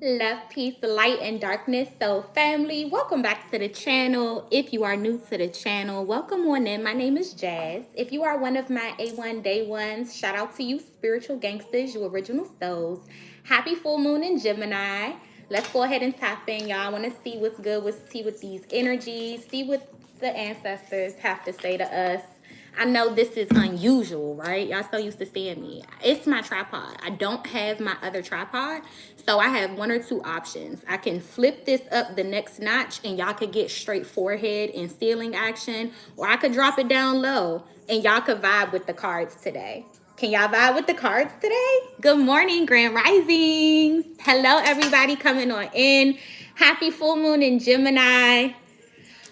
Love, peace, light, and darkness. So, family, welcome back to the channel. If you are new to the channel, welcome on in. My name is Jazz. If you are one of my A1 Day Ones, shout out to you, spiritual gangsters, you original souls. Happy full moon in Gemini. Let's go ahead and tap in, y'all. I want to see what's good, see what these energies, see what the ancestors have to say to us. I know this is unusual, right? Y'all so used to seeing me. It's my tripod. I don't have my other tripod. So I have one or two options. I can flip this up the next notch and y'all could get straight forehead and ceiling action. Or I could drop it down low and y'all could vibe with the cards today. Can y'all vibe with the cards today? Good morning, Grand Risings. Hello, everybody coming on in. Happy full moon in Gemini.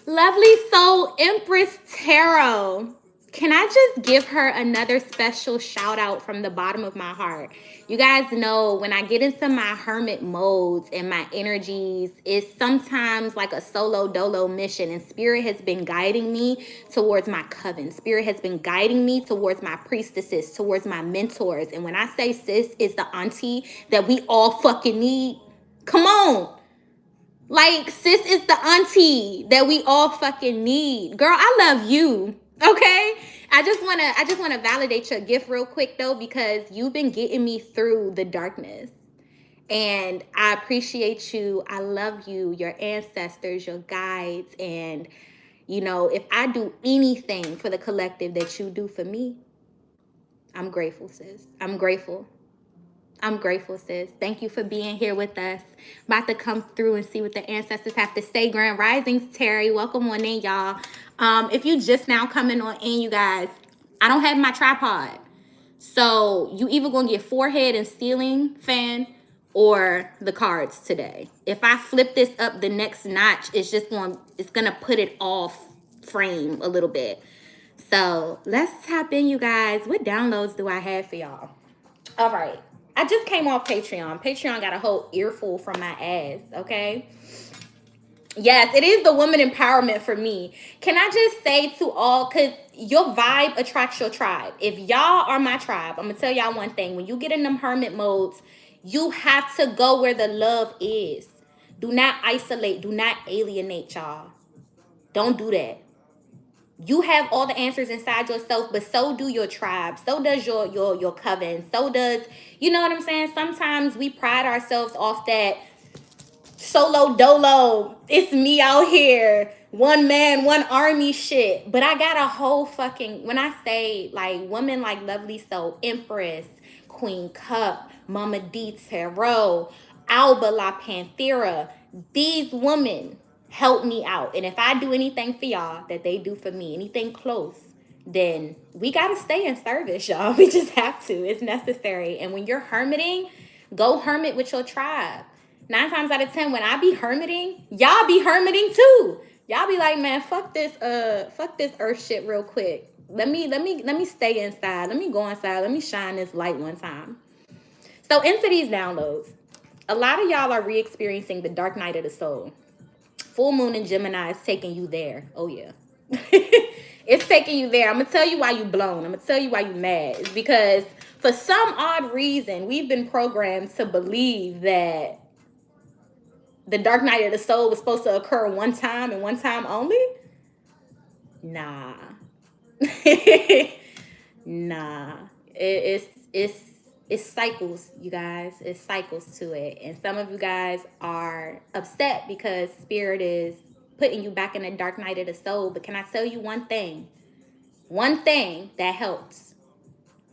Lovely soul Empress Tarot. Can I just give her another special shout out from the bottom of my heart? You guys know when I get into my hermit modes and my energies, it's sometimes like a solo dolo mission, and Spirit has been guiding me towards my coven. Spirit has been guiding me towards my priestesses, towards my mentors. And when I say sis is the auntie that we all fucking need, come on. Like, sis is the auntie that we all fucking need. Girl, I love you. Okay? I just wanna validate your gift real quick though, because you've been getting me through the darkness. And I appreciate you. I love you, your ancestors, your guides. And you know, if I do anything for the collective that you do for me, I'm grateful, sis. I'm grateful. I'm grateful, sis. Thank you for being here with us. About to come through and see what the ancestors have to say. Grand Risings, Terry. Welcome on in, y'all. If you just now coming on in, you guys, I don't have my tripod. So you either gonna get forehead and ceiling fan or the cards today. If I flip this up the next notch, it's gonna put it off frame a little bit. So let's tap in, you guys. What downloads do I have for y'all? All right. I just came off Patreon. Patreon got a whole earful from my ass, okay? Yes, it is the woman empowerment for me. Can I just say to all, because your vibe attracts your tribe. If y'all are my tribe, I'm going to tell y'all one thing. When you get in them hermit modes, you have to go where the love is. Do not isolate. Do not alienate, y'all. Don't do that. You have all the answers inside yourself, but so do your tribe. So does your coven. So does, you know what I'm saying? Sometimes we pride ourselves off that solo dolo. It's me out here. One man, one army shit. But I got a whole fucking, when I say like women like Lovely Soul, Empress, Queen Cup, Mama D Tarot, Alba La Panthera, these women help me out. And if I do anything for y'all that they do for me, anything close, then we got to stay in service, y'all. We just have to. It's necessary. And when you're hermiting, go hermit with your tribe. 9 times out of 10, when I be hermiting, y'all be hermiting too. Y'all be like, man, fuck this earth shit real quick. Let me stay inside. Let me go inside. Let me shine this light one time. So into these downloads, a lot of y'all are re-experiencing the dark night of the soul. Full moon in Gemini is taking you there. Oh, yeah. It's taking you there. I'm going to tell you why you blown. I'm going to tell you why you mad. It's because for some odd reason, we've been programmed to believe that the dark night of the soul was supposed to occur one time and one time only. Nah. Nah. It's cycles, you guys. It's cycles to it. And some of you guys are upset because Spirit is putting you back in the dark night of the soul. But can I tell you one thing? One thing that helps.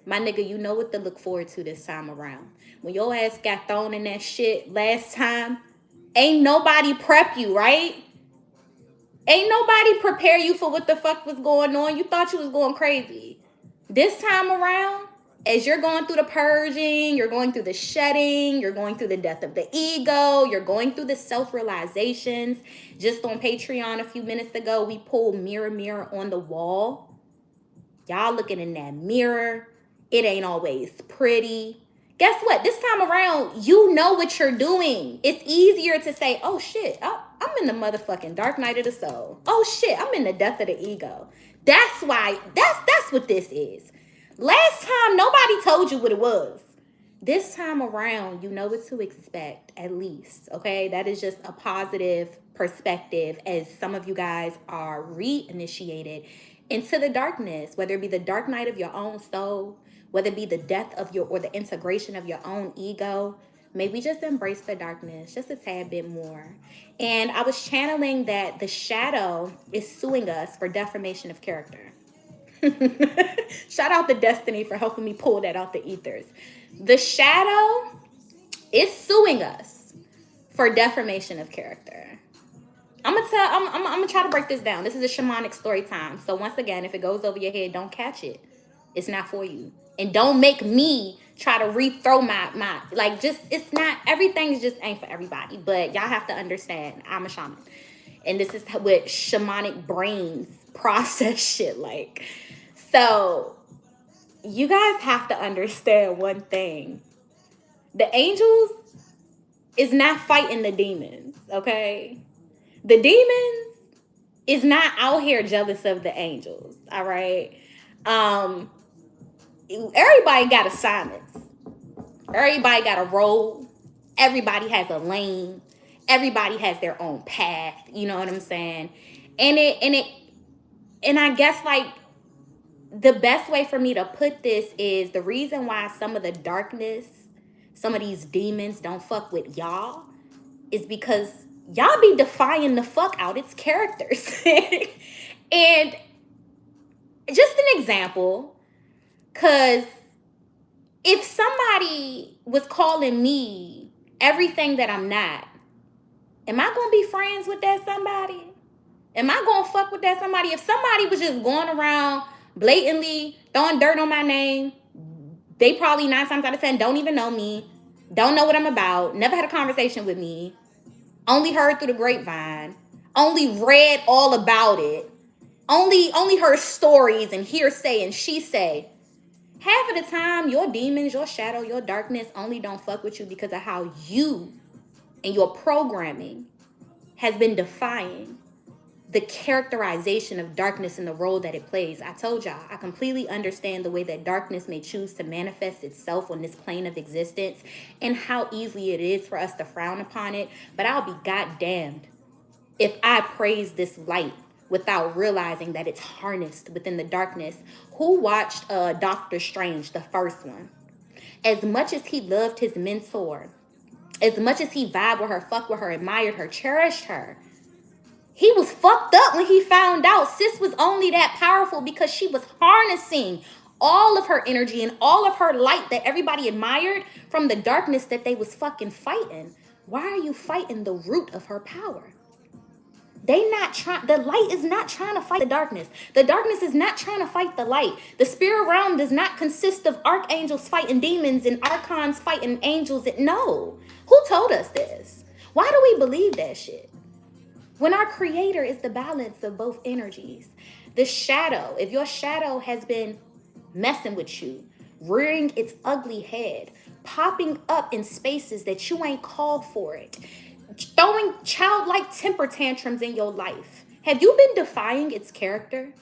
My nigga, you know what to look forward to this time around. When your ass got thrown in that shit last time, ain't nobody prep you, right? Ain't nobody prepare you for what the fuck was going on. You thought you was going crazy. This time around, as you're going through the purging, you're going through the shedding, you're going through the death of the ego, you're going through the self-realizations. Just on Patreon a few minutes ago, we pulled Mirror, Mirror on the Wall. Y'all looking in that mirror. It ain't always pretty. Guess what? This time around, you know what you're doing. It's easier to say, oh shit, I'm in the motherfucking dark night of the soul. Oh shit, I'm in the death of the ego. That's why, that's what this is. Last time, nobody told you what it was. this time around, you know what to expect, at least, okay? That is just a positive perspective as some of you guys are reinitiated into the darkness, whether it be the dark night of your own soul, whether it be the death of your or the integration of your own ego. Maybe just embrace the darkness just a tad bit more. And I was channeling that the shadow is suing us for defamation of character. Shout out to Destiny for helping me pull that out the ethers. The shadow is suing us for defamation of character. I'm gonna try to break this down. This is a shamanic story time. So once again, if it goes over your head, don't catch it. It's not for you. And don't make me try to rethrow my like, just, it's not, everything just ain't for everybody. But y'all have to understand, I'm a shaman. And this is what shamanic brains process shit like. So you guys have to understand one thing. The angels is not fighting the demons, okay? The demons is not out here jealous of the angels, all right? Everybody got assignments. Everybody got a role. Everybody has a lane. Everybody has their own path, you know what I'm saying? And I guess, like, the best way for me to put this is the reason why some of the darkness, some of these demons don't fuck with y'all is because y'all be defying the fuck out its characters. And just an example, because if somebody was calling me everything that I'm not, am I going to be friends with that somebody? Am I going to fuck with that somebody? If somebody was just going around blatantly throwing dirt on my name, they probably 9 times out of 10 don't even know me, don't know what I'm about, never had a conversation with me, only heard through the grapevine, only read all about it, only heard stories and hearsay and she say. Half of the time, your demons, your shadow, your darkness only don't fuck with you because of how you and your programming has been defying the characterization of darkness and the role that it plays. I told y'all, I completely understand the way that darkness may choose to manifest itself on this plane of existence and how easily it is for us to frown upon it. But I'll be goddamned if I praise this light without realizing that it's harnessed within the darkness. Who watched Doctor Strange, the first one? As much as he loved his mentor, as much as he vibed with her, fucked with her, admired her, cherished her, he was fucked up when he found out sis was only that powerful because she was harnessing all of her energy and all of her light that everybody admired from the darkness that they was fucking fighting. Why are you fighting the root of her power? The light is not trying to fight the darkness. The darkness is not trying to fight the light. The spirit realm does not consist of archangels fighting demons and archons fighting angels. No. Who told us this? Why do we believe that shit? When our creator is the balance of both energies. The shadow, if your shadow has been messing with you, rearing its ugly head, popping up in spaces that you ain't called for it, throwing childlike temper tantrums in your life, have you been defying its character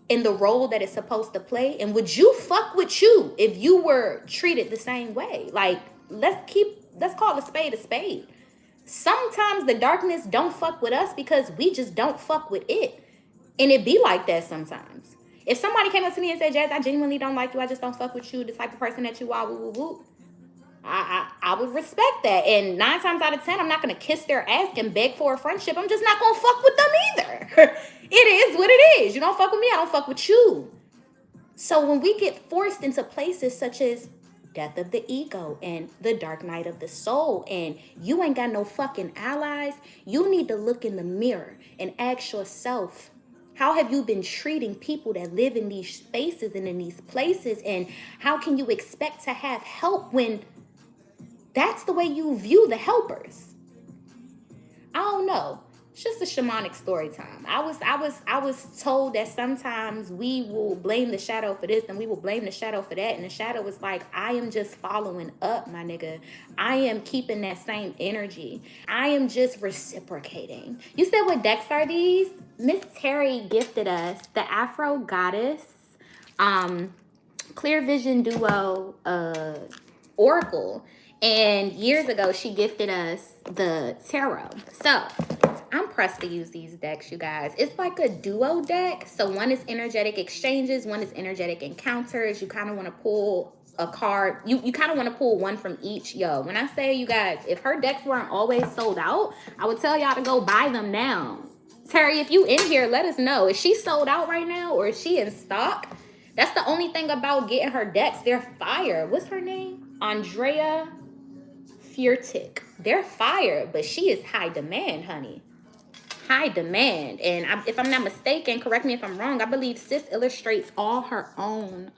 in the role that it's supposed to play? And would you fuck with you if you were treated the same way? Like, let's call a spade a spade. Sometimes the darkness don't fuck with us because we just don't fuck with it. And it be like that sometimes. If somebody came up to me and said, Jazz, I genuinely don't like you, I just don't fuck with you, the type of person that you are, woo, woo, woo, I would respect that. And 9 times out of 10, I'm not going to kiss their ass and beg for a friendship. I'm just not going to fuck with them either. It is what it is. You don't fuck with me, I don't fuck with you. So when we get forced into places such as death of the ego and the dark night of the soul, and you ain't got no fucking allies, you need to look in the mirror and ask yourself, how have you been treating people that live in these spaces and in these places? And how can you expect to have help when that's the way you view the helpers? I don't know. It's just a shamanic story time. I was told that sometimes we will blame the shadow for this and we will blame the shadow for that. And the shadow was like, I am just following up, my nigga. I am keeping that same energy. I am just reciprocating. You said, what decks are these? Miss Terry gifted us the Afro Goddess, Clear Vision Duo, oracle. And years ago, she gifted us the tarot. So I'm pressed to use these decks, you guys. It's like a duo deck. So one is energetic exchanges, one is energetic encounters. You kind of want to pull a card. You kind of want to pull one from each. Yo, when I say, you guys, if her decks weren't always sold out, I would tell y'all to go buy them now. Terry, if you in here, let us know. Is she sold out right now or is she in stock? That's the only thing about getting her decks. They're fire. What's her name? Andrea Furtick. They're fire, but she is high demand, honey. High demand. And if I'm not mistaken, correct me if I'm wrong, I believe sis illustrates all her own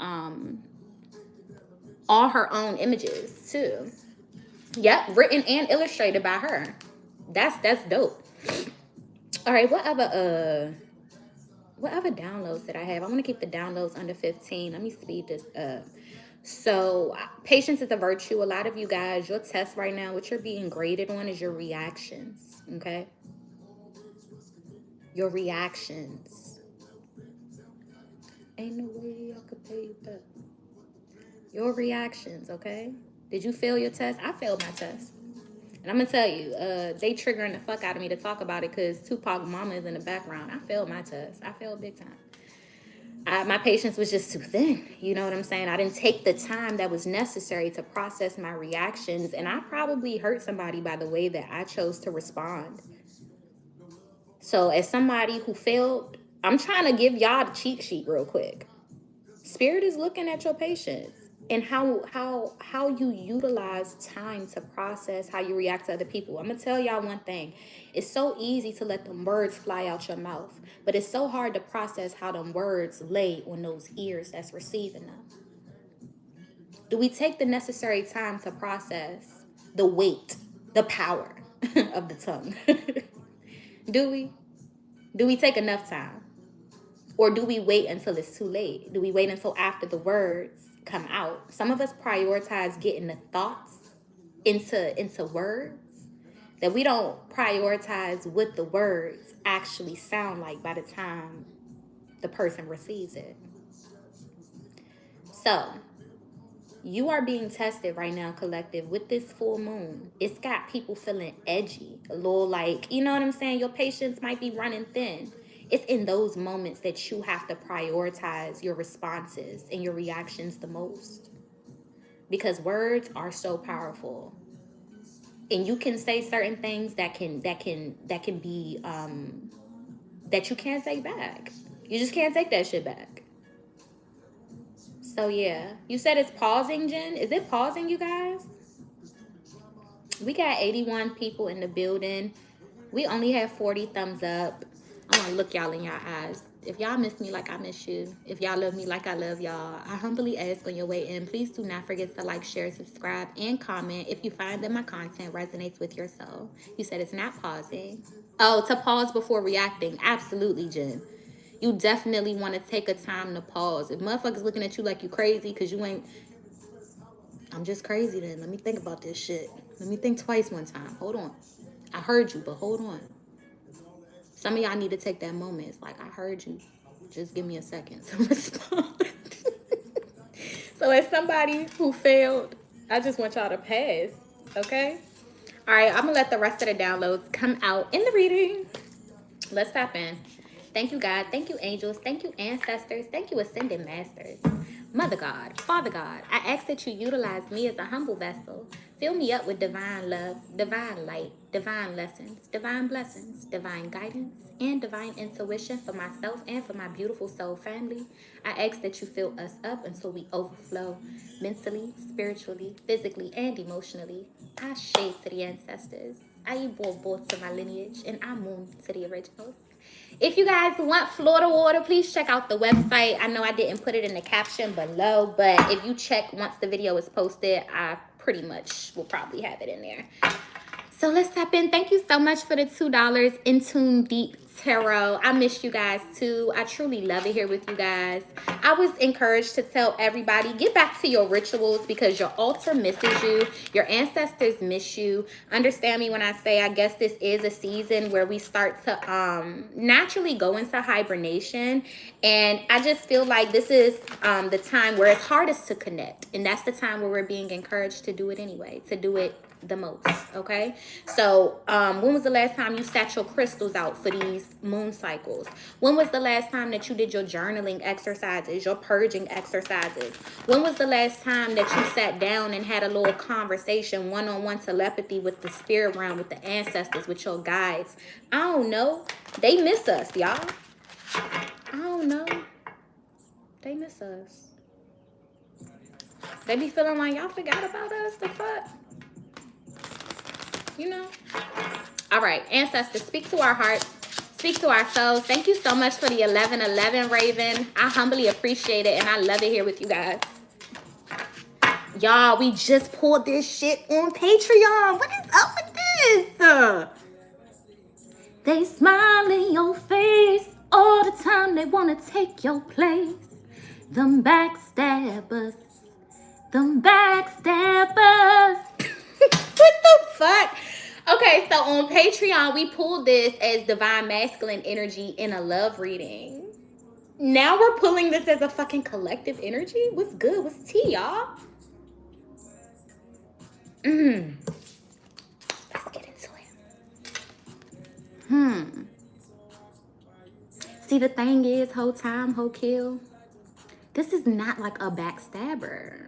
images too. Yep, written and illustrated by her. That's dope. All right, what other downloads did I have? I want to keep the downloads under 15. Let me speed this up. So patience is a virtue. A lot of you guys, your test right now, what you're being graded on is your reactions. Okay, your reactions. Ain't no way I could pay you back. Your reactions. Okay, did you fail your test? I failed my test. And I'm gonna tell you, they triggering the fuck out of me to talk about it because Tupac mama is in the background. I failed my test. I failed big time. My patience was just too thin. You know what I'm saying? I didn't take the time that was necessary to process my reactions. And I probably hurt somebody by the way that I chose to respond. So as somebody who failed, I'm trying to give y'all the cheat sheet real quick. Spirit is looking at your patience and how you utilize time to process how you react to other people. I'm gonna tell y'all one thing. It's so easy to let them words fly out your mouth, but it's so hard to process how them words lay on those ears that's receiving them. Do we take the necessary time to process the weight, the power of the tongue? Do we? Do we take enough time? Or do we wait until it's too late? Do we wait until after the words come out? Some of us prioritize getting the thoughts into words that we don't prioritize what the words actually sound like by the time the person receives it. So you are being tested right now, collective, with this full moon. It's got people feeling edgy, a little like, you know what I'm saying? Your patience might be running thin. It's in those moments that you have to prioritize your responses and your reactions the most. Because words are so powerful. And you can say certain things that can be that you can't say back. You just can't take that shit back. So yeah. You said it's pausing, Jen? Is it pausing, you guys? We got 81 people in the building. We only have 40 thumbs up. I want to look y'all in your eyes. If y'all miss me like I miss you, if y'all love me like I love y'all, I humbly ask on your way in, please do not forget to like, share, subscribe, and comment if you find that my content resonates with your soul. You said it's not pausing. Oh, to pause before reacting. Absolutely, Jen. You definitely want to take a time to pause. If motherfuckers looking at you like you crazy because you ain't... I'm just crazy then. Let me think about this shit. Let me think twice one time. Hold on. I heard you, but hold on. Some of y'all need to take that moment. It's like, I heard you. Just give me a second to respond. So as somebody who failed, I just want y'all to pass, okay? All right, I'm going to let the rest of the downloads come out in the reading. Let's tap in. Thank you, God. Thank you, angels. Thank you, ancestors. Thank you, ascended masters. Mother God, Father God, I ask that you utilize me as a humble vessel. Fill me up with divine love, divine light, divine lessons, divine blessings, divine guidance, and divine intuition for myself and for my beautiful soul family. I ask that you fill us up until we overflow mentally, spiritually, physically, and emotionally. I shade to the ancestors. I both to my lineage, and I moon to the originals. If you guys want Florida water, please check out the website. I know I didn't put it in the caption below, but if you check once the video is posted, I pretty much will probably have it in there. So let's tap in. Thank you so much for the $2 in tune deep Tarot. I miss you guys too. I truly love it here with you guys. I was encouraged to tell everybody, get back to your rituals because your altar misses you. Your ancestors miss you. Understand me when I say I guess this is a season where we start to naturally go into hibernation. And I just feel like this is the time where it's hardest to connect. And that's the time where we're being encouraged to do it anyway, to do it the most. Okay, so when was the last time you sat your crystals out for these moon cycles? When was the last time that you did your journaling exercises, your purging exercises? When was the last time that you sat down and had a little conversation, one-on-one telepathy with the spirit realm, with the ancestors, with your guides? I don't know. They miss us, y'all. I don't know. They miss us. They be feeling like y'all forgot about us. The fuck? You know? All right, ancestors, speak to our hearts, speak to our souls. Thank you so much for the 1111, Raven. I humbly appreciate it, and I love it here with you guys. Y'all, we just pulled this shit on Patreon. What is up with this? They smile in your face all the time. They want to take your place. Them backstabbers. Them backstabbers. What the fuck? Okay, so on Patreon, we pulled this as divine masculine energy in a love reading. Now we're pulling this as a fucking collective energy? What's good? What's tea, y'all? Let's get into it. See, the thing is, whole time, whole kill, this is not like a backstabber.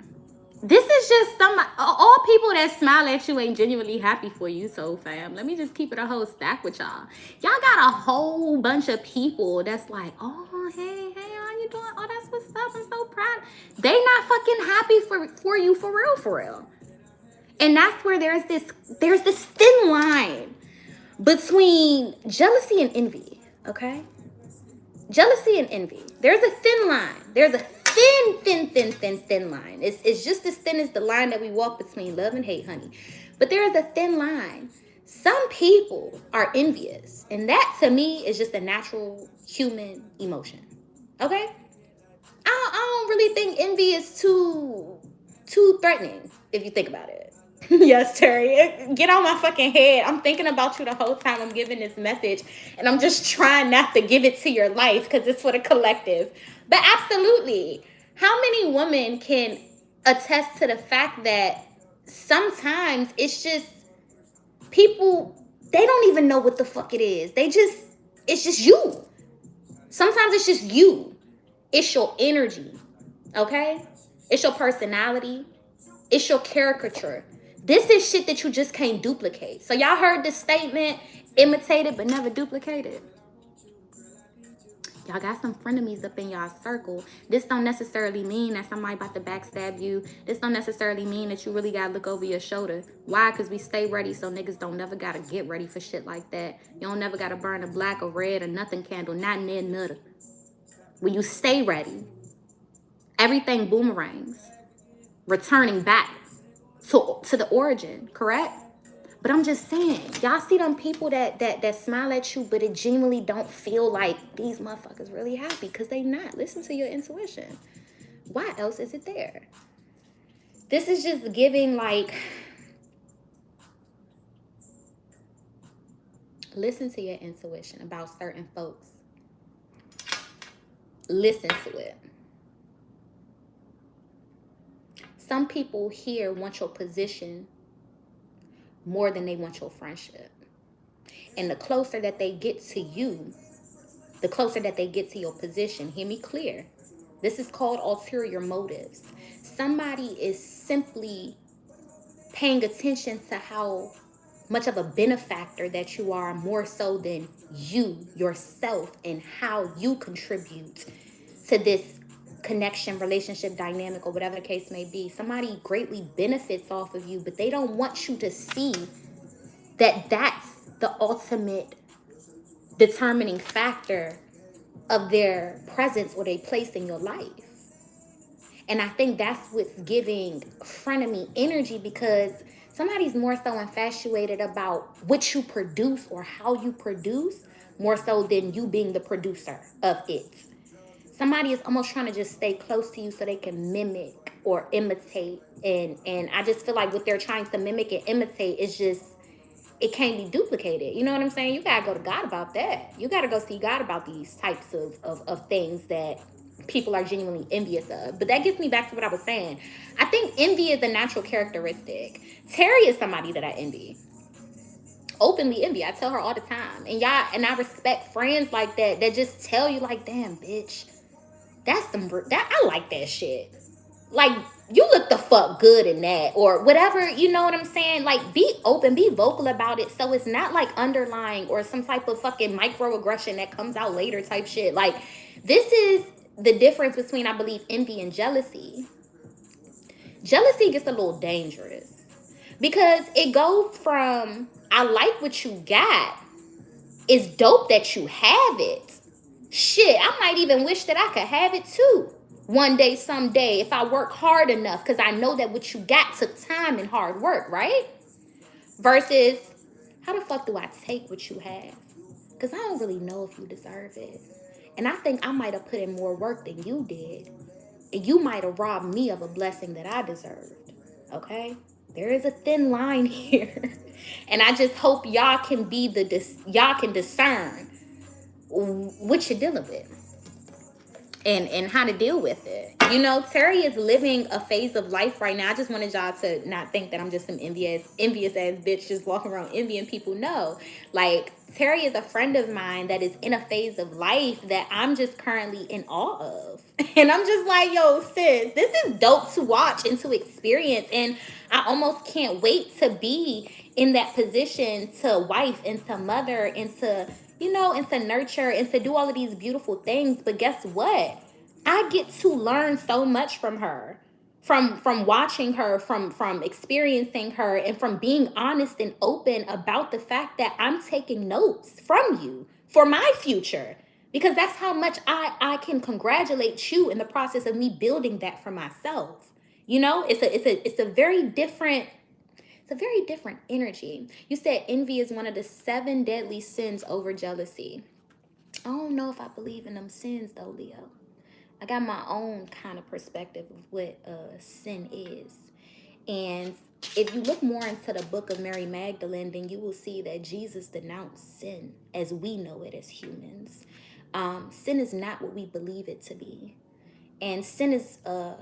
This is just all people that smile at you ain't genuinely happy for you, so fam. Let me just keep it a whole stack with y'all. Y'all got a whole bunch of people that's like, oh, hey, how you doing? Oh, that's what's up. I'm so proud. They not fucking happy for you for real. And that's where there's this thin line between jealousy and envy, okay? Jealousy and envy. There's a thin line. There's a thin line. It's just as thin as the line that we walk between love and hate, honey. But there is a thin line. Some people are envious, and that to me is just a natural human emotion. Okay? I don't really think envy is too threatening if you think about it. Yes, Terry, get on my fucking head. I'm thinking about you the whole time I'm giving this message, and I'm just trying not to give it to your life because it's for the collective. But absolutely, how many women can attest to the fact that sometimes it's just people, they don't even know what the fuck it is. It's just you. Sometimes it's just you. It's your energy, okay? It's your personality. It's your caricature. This is shit that you just can't duplicate. So y'all heard this statement, imitate it but never duplicate it. Y'all got some frenemies up in y'all circle. This don't necessarily mean that somebody about to backstab you. This don't necessarily mean that you really gotta look over your shoulder. Why? Because we stay ready, so niggas don't never gotta get ready for shit like that. You don't never gotta burn a black or red or nothing candle, not near nutter. When you stay ready, everything boomerangs, returning back to the origin, correct? But I'm just saying, y'all see them people that smile at you, but it genuinely don't feel like these motherfuckers really happy because they not. Listen to your intuition. Why else is it there? This is just giving like, listen to your intuition about certain folks. Listen to it. Some people here want your position more than they want your friendship. And the closer that they get to you, the closer that they get to your position. Hear me clear. This is called ulterior motives. Somebody is simply paying attention to how much of a benefactor that you are, more so than you, yourself, and how you contribute to this connection, relationship, dynamic, or whatever the case may be. Somebody greatly benefits off of you, but they don't want you to see that that's the ultimate determining factor of their presence or their place in your life. And I think that's what's giving frenemy energy, because somebody's more so infatuated about what you produce or how you produce more so than you being the producer of it. Somebody is almost trying to just stay close to you so they can mimic or imitate. And I just feel like what they're trying to mimic and imitate is just, it can't be duplicated. You know what I'm saying? You gotta go to God about that. You gotta go see God about these types of things that people are genuinely envious of. But that gets me back to what I was saying. I think envy is a natural characteristic. Terry is somebody that I envy. Openly envy. I tell her all the time. And y'all, and I respect friends like that just tell you like, damn, bitch, I like that shit. Like, you look the fuck good in that, or whatever, you know what I'm saying? Like, be open, be vocal about it, so it's not like underlying or some type of fucking microaggression that comes out later type shit. Like, this is the difference between, I believe, envy and jealousy. Jealousy gets a little dangerous because it goes from, I like what you got, it's dope that you have it, shit, I might even wish that I could have it too one day, someday, if I work hard enough, because I know that what you got took time and hard work, right? Versus, how the fuck do I take what you have? Because I don't really know if you deserve it. And I think I might have put in more work than you did. And you might have robbed me of a blessing that I deserved. Okay? There is a thin line here. And I just hope y'all can y'all can discern what you're dealing with. And how to deal with it. You know, Terry is living a phase of life right now. I just wanted y'all to not think that I'm just some envious ass bitch just walking around envying people. No. Like, Terry is a friend of mine that is in a phase of life that I'm just currently in awe of. And I'm just like, yo, sis, this is dope to watch and to experience. And I almost can't wait to be in that position to wife and to mother and to, you know, and to nurture and to do all of these beautiful things. But guess what? I get to learn so much from her, from watching her, from experiencing her, and from being honest and open about the fact that I'm taking notes from you for my future. Because that's how much I can congratulate you in the process of me building that for myself. You know, it's a very different energy. You said envy is one of the 7 deadly sins over jealousy. I don't know if I believe in them sins though, Leo. I got my own kind of perspective of what sin is. And if you look more into the book of Mary Magdalene, then you will see that Jesus denounced sin as we know it as humans. Sin is not what we believe it to be. And sin is a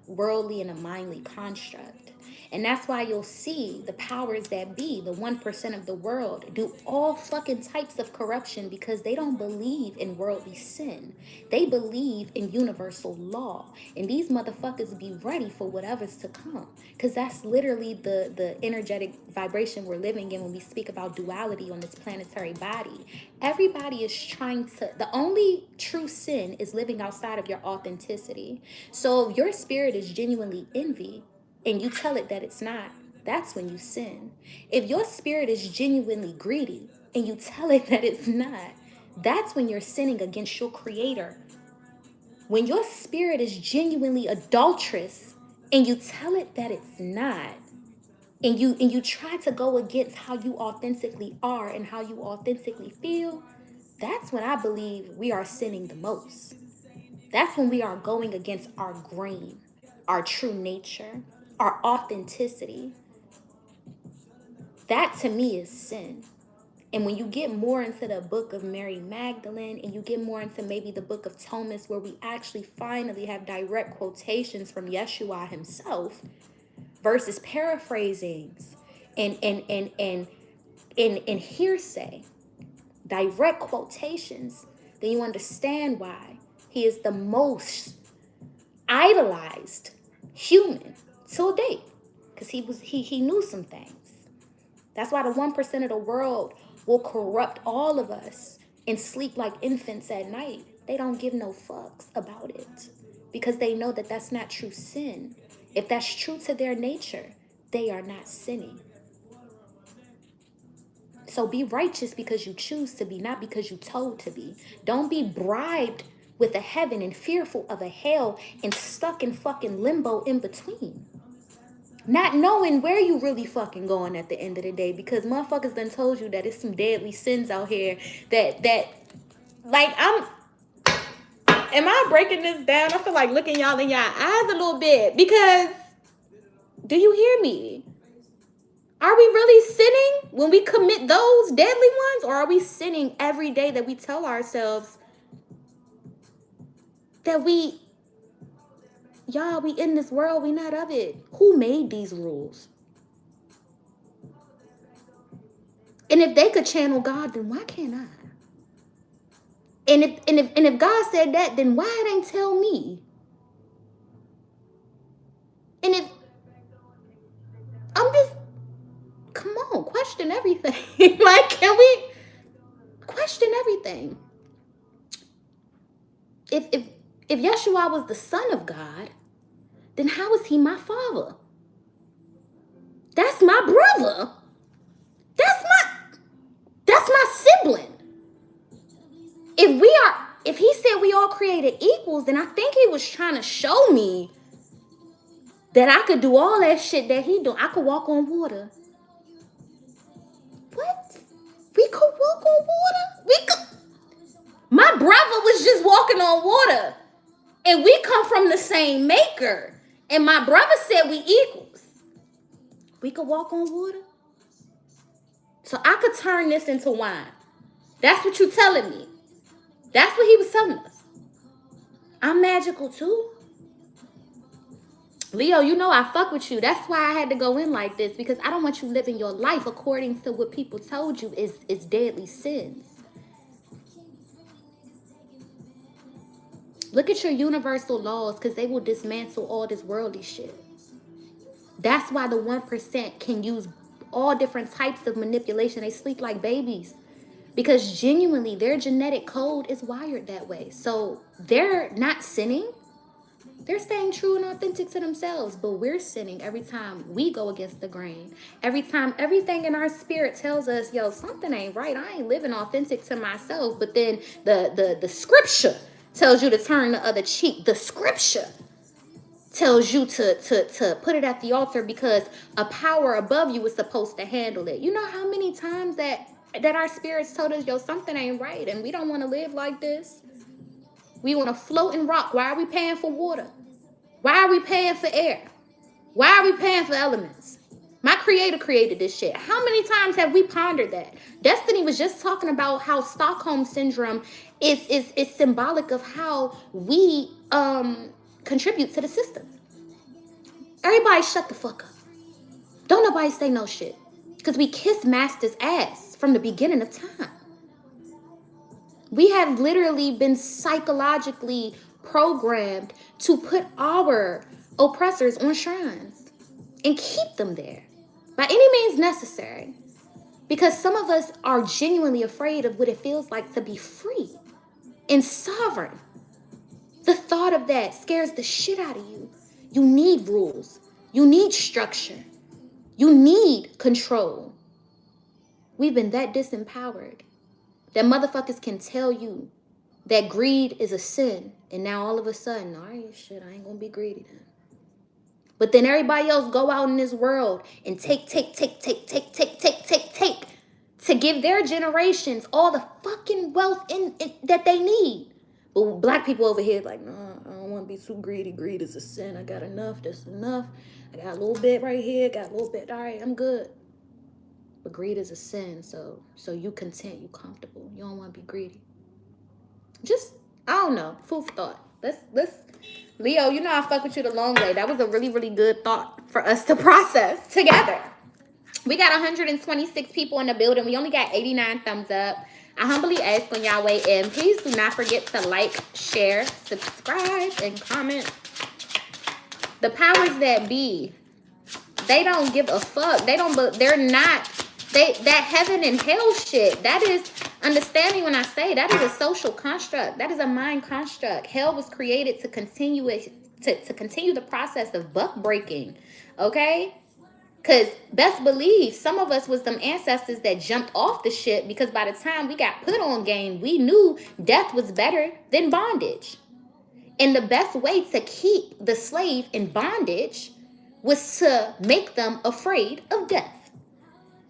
worldly and a mindly construct. And that's why you'll see the powers that be, the 1% of the world, do all fucking types of corruption because they don't believe in worldly sin. They believe in universal law. And these motherfuckers be ready for whatever's to come. Because that's literally the energetic vibration we're living in when we speak about duality on this planetary body. Everybody is trying to, the only true sin is living outside of your authenticity. So if your spirit is genuinely envy, and you tell it that it's not, that's when you sin. If your spirit is genuinely greedy and you tell it that it's not, that's when you're sinning against your creator. When your spirit is genuinely adulterous and you tell it that it's not, and you try to go against how you authentically are and how you authentically feel, that's when I believe we are sinning the most. That's when we are going against our grain, our true nature, our authenticity. That to me is sin. And when you get more into the book of Mary Magdalene and you get more into maybe the book of Thomas, where we actually finally have direct quotations from Yeshua himself versus paraphrasings and hearsay, direct quotations, then you understand why he is the most idolized human till date, because he knew some things. That's why the 1% of the world will corrupt all of us and sleep like infants at night. They don't give no fucks about it because they know that that's not true sin. If that's true to their nature, they are not sinning. So be righteous because you choose to be, not because you told to be. Don't be bribed with a heaven and fearful of a hell and stuck in fucking limbo in between. Not knowing where you really fucking going at the end of the day, because motherfuckers done told you that it's some deadly sins out here that like am I breaking this down? I feel like looking y'all in y'all eyes a little bit, because do you hear me? Are we really sinning when we commit those deadly ones, or are we sinning every day that we tell ourselves that y'all, we in this world, we not of it? Who made these rules? And if they could channel God, then why can't I? And if God said that, then why it ain't tell me? And if I'm just, come on, question everything. Like, can we question everything? If Yeshua was the Son of God, then how is he my father? That's my brother. That's my sibling. If he said we all created equals, then I think he was trying to show me that I could do all that shit that he do. I could walk on water. What? We could walk on water? My brother was just walking on water. And we come from the same maker. And my brother said we equals. We could walk on water? So I could turn this into wine. That's what you're telling me. That's what he was telling us. I'm magical too. Leo, you know I fuck with you. That's why I had to go in like this, because I don't want you living your life according to what people told you is deadly sins. Look at your universal laws, because they will dismantle all this worldly shit. That's why the 1% can use all different types of manipulation. They sleep like babies, because genuinely their genetic code is wired that way. So they're not sinning. They're staying true and authentic to themselves, but we're sinning every time we go against the grain. Every time everything in our spirit tells us, yo, something ain't right. I ain't living authentic to myself. But then the scripture tells you to turn the other cheek. The scripture tells you to put it at the altar, because a power above you is supposed to handle it. You know how many times that our spirits told us, yo, something ain't right, and we don't want to live like this. We want to float and rock. Why are we paying for water? Why are we paying for air? Why are we paying for elements? My creator created this shit. How many times have we pondered that? Destiny was just talking about how Stockholm Syndrome is symbolic of how we contribute to the system. Everybody shut the fuck up. Don't nobody say no shit. Because we kiss master's ass from the beginning of time. We have literally been psychologically programmed to put our oppressors on shrines and keep them there by any means necessary. Because some of us are genuinely afraid of what it feels like to be free and sovereign. The thought of that scares the shit out of you. You need rules. You need structure. You need control. We've been that disempowered that motherfuckers can tell you that greed is a sin, and now all of a sudden, all right, shit, I ain't gonna be greedy then. But then everybody else go out in this world and take to give their generations all the fucking wealth that they need. But black people over here like, no, I don't want to be too greedy. Greed is a sin. I got enough. That's enough. I got a little bit right here. Got a little bit. All right, I'm good. But greed is a sin. So you content. You comfortable. You don't want to be greedy. Just, I don't know. Food for thought. Let's. Leo, you know I fuck with you the long way. That was a really, really good thought for us to process together. We got 126 people in the building. We only got 89 thumbs up. I humbly ask when y'all weigh in, please do not forget to like, share, subscribe, and comment. The powers that be, they don't give a fuck. They're not, that heaven and hell shit, that is, understanding when I say that is a social construct. That is a mind construct. Hell was created to continue to continue the process of buck breaking, okay? Because best believe some of us was them ancestors that jumped off the ship, because by the time we got put on game, we knew death was better than bondage. And the best way to keep the slave in bondage was to make them afraid of death.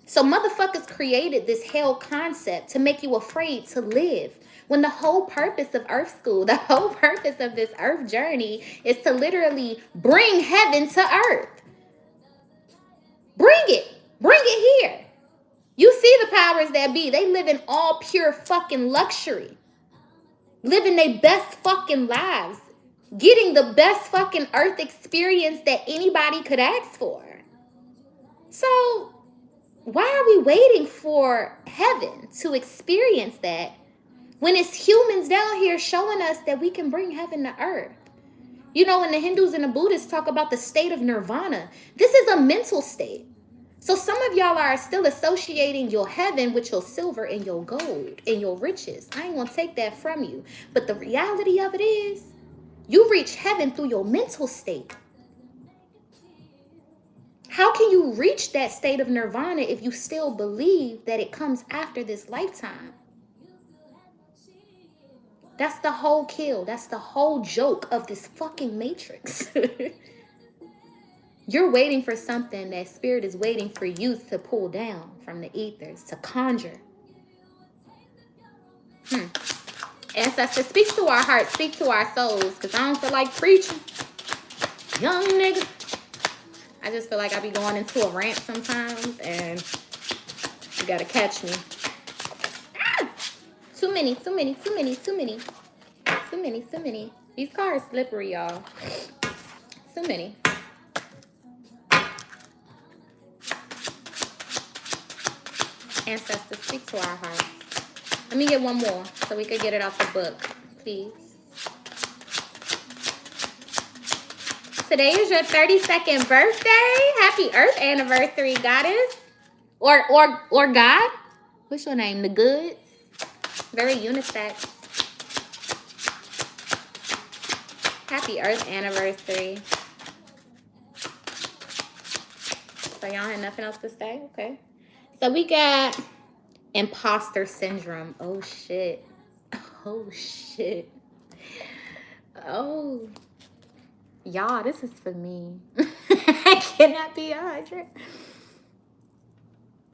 So motherfuckers created this hell concept to make you afraid to live. When the whole purpose of Earth School, the whole purpose of this Earth journey is to literally bring heaven to Earth. Bring it here. You see the powers that be. They live in all pure fucking luxury. Living their best fucking lives. Getting the best fucking Earth experience that anybody could ask for. So, why are we waiting for heaven to experience that when it's humans down here showing us that we can bring heaven to earth? You know, when the Hindus and the Buddhists talk about the state of nirvana, this is a mental state. So some of y'all are still associating your heaven with your silver and your gold and your riches. I ain't gonna take that from you. But the reality of it is, you reach heaven through your mental state. How can you reach that state of nirvana if you still believe that it comes after this lifetime? That's the whole kill. That's the whole joke of this fucking matrix. You're waiting for something that spirit is waiting for you to pull down from the ethers, to conjure. Ancestor, speak to our hearts, speak to our souls, because I don't feel like preaching. Young nigga. I just feel like I be going into a rant sometimes, and you gotta catch me. Ah! Too many. These cars slippery, y'all. Too many. Ancestors, speak to our hearts. Let me get one more so we could get it off the book, please. Today is your 32nd birthday. Happy Earth anniversary, goddess. Or God. What's your name? The Goods. Very unisex. Happy Earth anniversary. So y'all had nothing else to say? Okay. So we got Imposter Syndrome. Oh, shit. Oh, shit. Oh. Y'all, this is for me. I cannot be 100.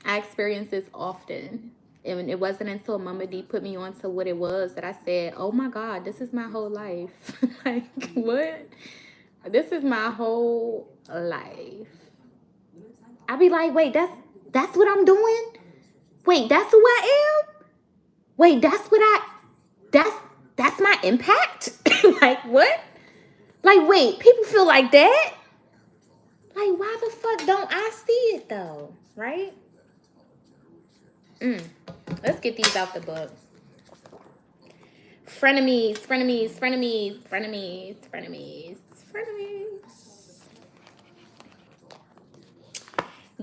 I experience this often. And it wasn't until Mama D put me on to what it was that I said, oh my God, this is my whole life. Like, what? This is my whole life. I be like, wait, that's what I'm doing? Wait, that's who I am? Wait, that's my impact? Like, what? Like, wait, people feel like that? Like, why the fuck don't I see it, though? Right? Let's get these out the book. Frenemies.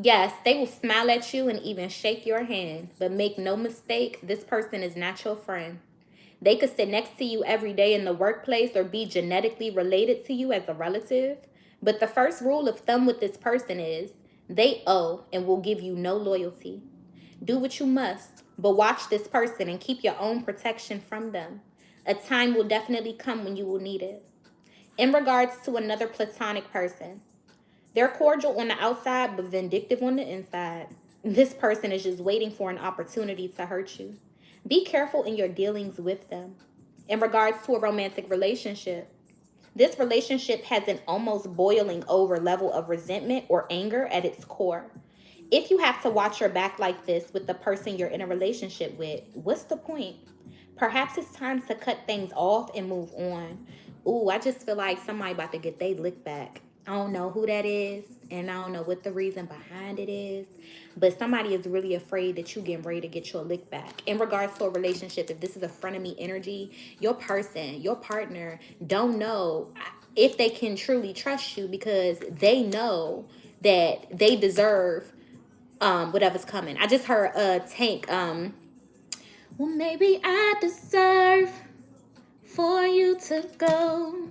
Yes, they will smile at you and even shake your hand. But make no mistake, this person is not your friend. They could sit next to you every day in the workplace or be genetically related to you as a relative. But the first rule of thumb with this person is they owe and will give you no loyalty. Do what you must, but watch this person and keep your own protection from them. A time will definitely come when you will need it. In regards to another platonic person, they're cordial on the outside, but vindictive on the inside. This person is just waiting for an opportunity to hurt you. Be careful in your dealings with them. In regards to a romantic relationship, this relationship has an almost boiling over level of resentment or anger at its core. If you have to watch your back like this with the person you're in a relationship with, what's the point? Perhaps it's time to cut things off and move on. Ooh, I just feel like somebody about to get their lick back. I don't know who that is, and I don't know what the reason behind it is, but somebody is really afraid that you getting ready to get your lick back. In regards to a relationship, if this is a frenemy energy, your person, your partner don't know if they can truly trust you because they know that they deserve whatever's coming. I just heard Tank, well, maybe I deserve for you to go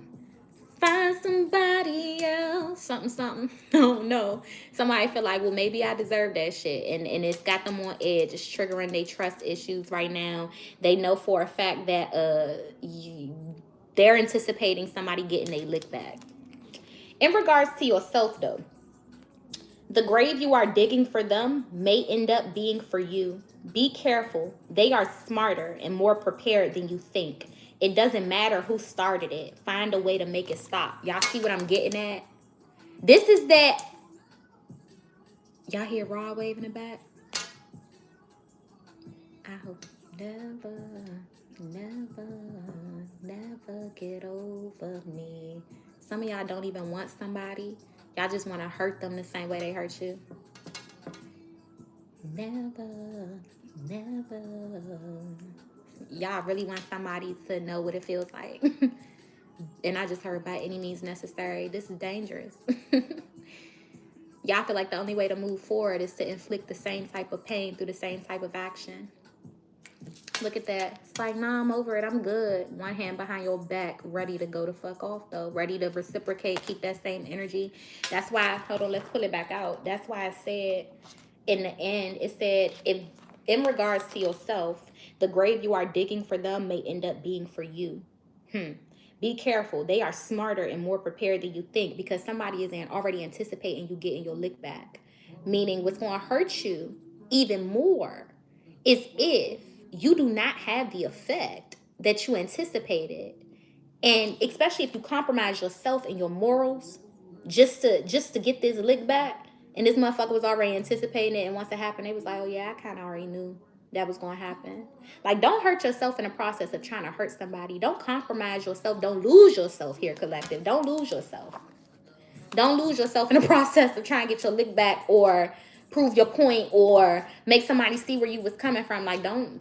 find somebody else. Something. Oh no. Somebody feel like, well, maybe I deserve that shit. And it's got them on edge. It's triggering their trust issues right now. They know for a fact that they're anticipating somebody getting their lick back. In regards to yourself, though, The grave you are digging for them may end up being for you. Be careful. They are smarter and more prepared than you think. It doesn't matter who started it. Find a way to make it stop. Y'all see what I'm getting at? This is that. Y'all hear Raw waving in the back? I hope never, never, never get over me. Some of y'all don't even want somebody. Y'all just want to hurt them the same way they hurt you. Never, never. Y'all really want somebody to know what it feels like. And I just heard by any means necessary. This is dangerous. Y'all feel like the only way to move forward is to inflict the same type of pain through the same type of action. Look at that. It's like, nah, I'm over it. I'm good. One hand behind your back, ready to go the fuck off, though. Ready to reciprocate, keep that same energy. That's why, hold on, let's pull it back out. That's why I said, in the end, it said, if in regards to yourself, the grave you are digging for them may end up being for you. Be careful. They are smarter and more prepared than you think, because somebody is already anticipating you getting your lick back. Meaning what's going to hurt you even more is if you do not have the effect that you anticipated. And especially if you compromise yourself and your morals just to get this lick back, and this motherfucker was already anticipating it, and once it happened, they was like, oh yeah, I kind of already knew that was going to happen. Like, don't hurt yourself in the process of trying to hurt somebody. Don't compromise yourself. Don't lose yourself here, collective. Don't lose yourself. Don't lose yourself in the process of trying to get your lick back or prove your point or make somebody see where you was coming from. Like, don't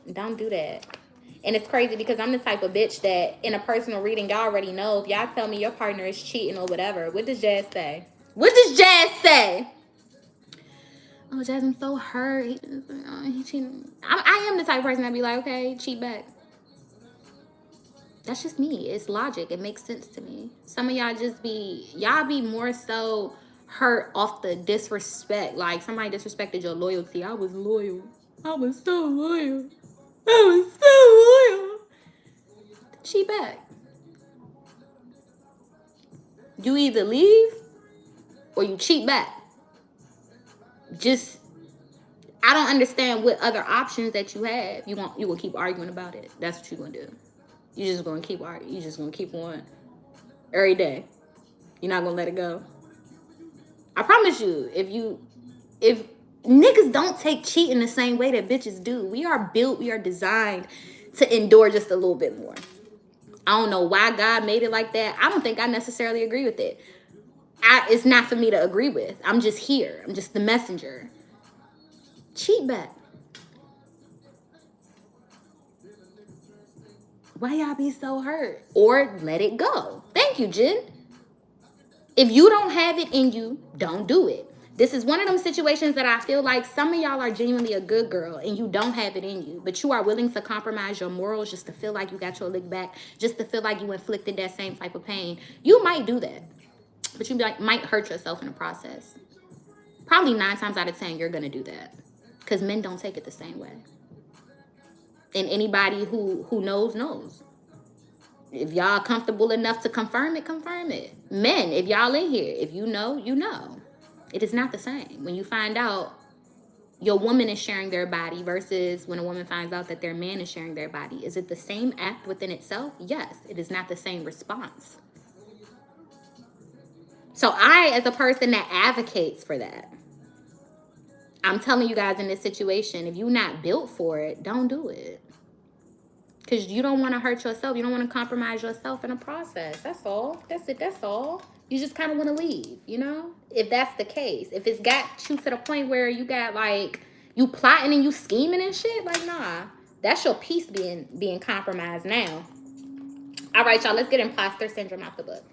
do that. And it's crazy because I'm the type of bitch that in a personal reading, y'all already know. If y'all tell me your partner is cheating or whatever, what does Jazz say? What does Jazz say? Oh, Jazz, I'm so hurt. He cheating. I am the type of person that be like, okay, cheat back. That's just me. It's logic. It makes sense to me. Some of y'all y'all be more so hurt off the disrespect. Like, somebody disrespected your loyalty. I was loyal. I was so loyal. I was so loyal. Cheat back. You either leave or you cheat back. I don't understand what other options that you have. You gonna keep arguing about it. That's what you're gonna do. You're just gonna keep arguing. You're just gonna keep on every day. You're not gonna let it go. I promise you, if niggas don't take cheating the same way that bitches do, we are designed to endure just a little bit more. I don't know why God made it like that. I don't think I necessarily agree with it. It's not for me to agree with. I'm just here. I'm just the messenger. Cheat back. Why y'all be so hurt? Or let it go. Thank you, Jen. If you don't have it in you, don't do it. This is one of them situations that I feel like some of y'all are genuinely a good girl and you don't have it in you, but you are willing to compromise your morals just to feel like you got your lick back, just to feel like you inflicted that same type of pain. You might do that, but you might hurt yourself in the process. Probably 9 times out of 10, you're going to do that because men don't take it the same way. And anybody who knows. If y'all comfortable enough to confirm it, confirm it. Men, if y'all in here, if you know, you know. It is not the same. When you find out your woman is sharing their body versus when a woman finds out that their man is sharing their body, is it the same act within itself? Yes. It is not the same response. So I, as a person that advocates for that, I'm telling you guys in this situation, if you're not built for it, don't do it. Because you don't want to hurt yourself. You don't want to compromise yourself in a process. That's all. That's it. That's all. You just kind of want to leave, you know? If that's the case. If it's got you to the point where you got, like, you plotting and you scheming and shit, like, nah. That's your peace being compromised now. All right, y'all. Let's get Imposter Syndrome out the book.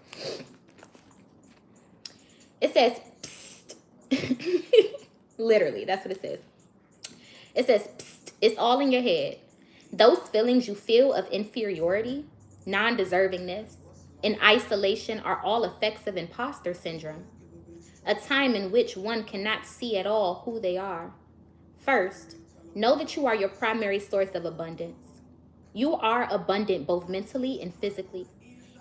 It says, psst. Literally, that's what it says. It says, psst. It's all in your head. Those feelings you feel of inferiority, non-deservingness, and isolation are all effects of imposter syndrome, a time in which one cannot see at all who they are. First, know that you are your primary source of abundance. You are abundant both mentally and physically.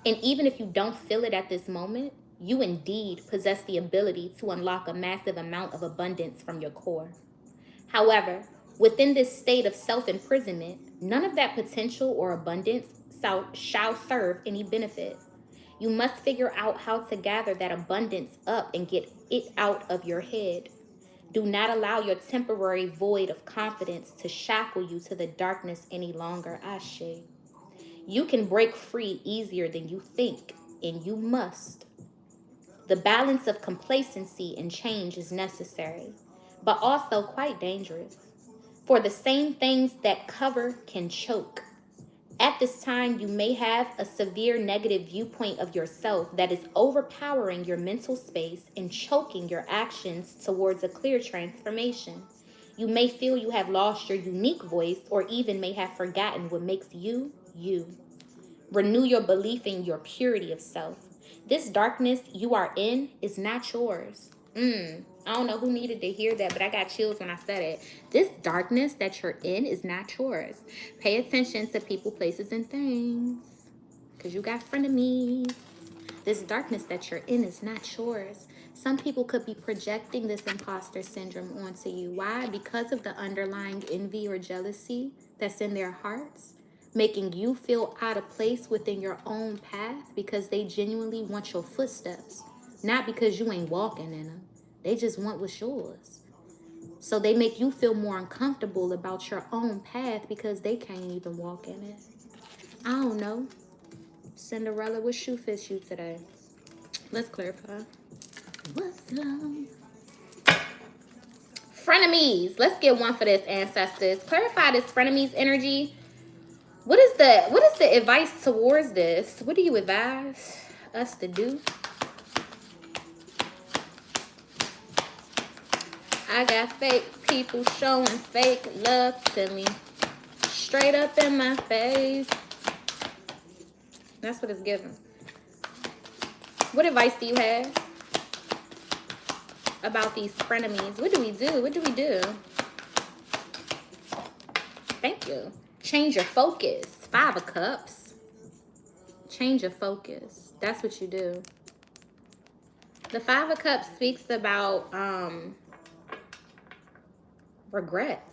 And even if you don't feel it at this moment, You indeed possess the ability to unlock a massive amount of abundance from your core. However, within this state of self-imprisonment, none of that potential or abundance shall serve any benefit. You must figure out how to gather that abundance up and get it out of your head. Do not allow your temporary void of confidence to shackle you to the darkness any longer. Ashe. You can break free easier than you think, and you must. The balance of complacency and change is necessary, but also quite dangerous. For the same things that cover can choke. At this time, you may have a severe negative viewpoint of yourself that is overpowering your mental space and choking your actions towards a clear transformation. You may feel you have lost your unique voice or even may have forgotten what makes you, you. Renew your belief in your purity of self. This darkness you are in is not yours. I don't know who needed to hear that, but I got chills when I said it. This darkness that you're in is not yours. Pay attention to people, places, and things, because you got frenemies. This darkness that you're in is not yours. Some people could be projecting this imposter syndrome onto you. Why? Because of the underlying envy or jealousy that's in their hearts, making you feel out of place within your own path because they genuinely want your footsteps, not because you ain't walking in them. They just want what's yours. So they make you feel more uncomfortable about your own path because they can't even walk in it. I don't know. Cinderella, what shoe fits you today? Let's clarify. What's love? Frenemies. Let's get one for this, ancestors. Clarify this frenemies energy. What is the advice towards this? What do you advise us to do? I got fake people showing fake love to me. Straight up in my face. That's what it's giving. What advice do you have about these frenemies? What do we do? What do we do? Thank you. Change your focus. 5 of Cups. Change your focus. That's what you do. The 5 of Cups speaks about regrets.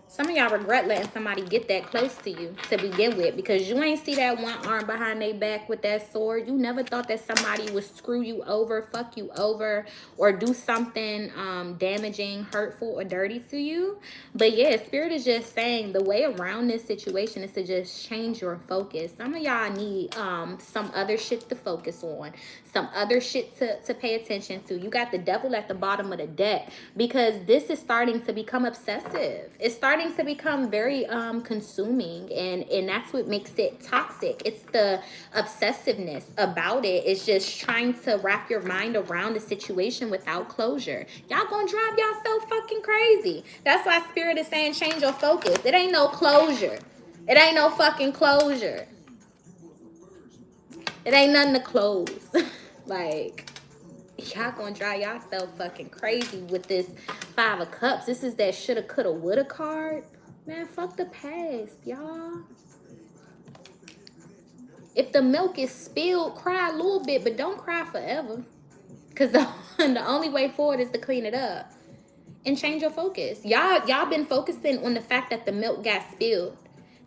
Some of y'all regret letting somebody get that close to you to begin with, because you ain't see that one arm behind their back with that sword. You never thought that somebody would screw you over, fuck you over, or do something damaging, hurtful, or dirty to you. But yeah, Spirit is just saying the way around this situation is to just change your focus. Some of y'all need some other shit to focus on, some other shit to pay attention to. You got the devil at the bottom of the deck because this is starting to become obsessive. It's starting to become very consuming, and that's what makes it toxic. It's the obsessiveness about it. It's just trying to wrap your mind around the situation without closure. Y'all gonna drive y'all so fucking crazy. That's why Spirit is saying change your focus. It ain't no closure. It ain't no fucking closure. It ain't nothing to close. Like, y'all gonna drive y'all fucking crazy with this 5 of Cups. This is that shoulda, coulda, woulda card. Man, fuck the past, y'all. If the milk is spilled, cry a little bit, but don't cry forever. Because the only way forward is to clean it up and change your focus. Y'all been focusing on the fact that the milk got spilled.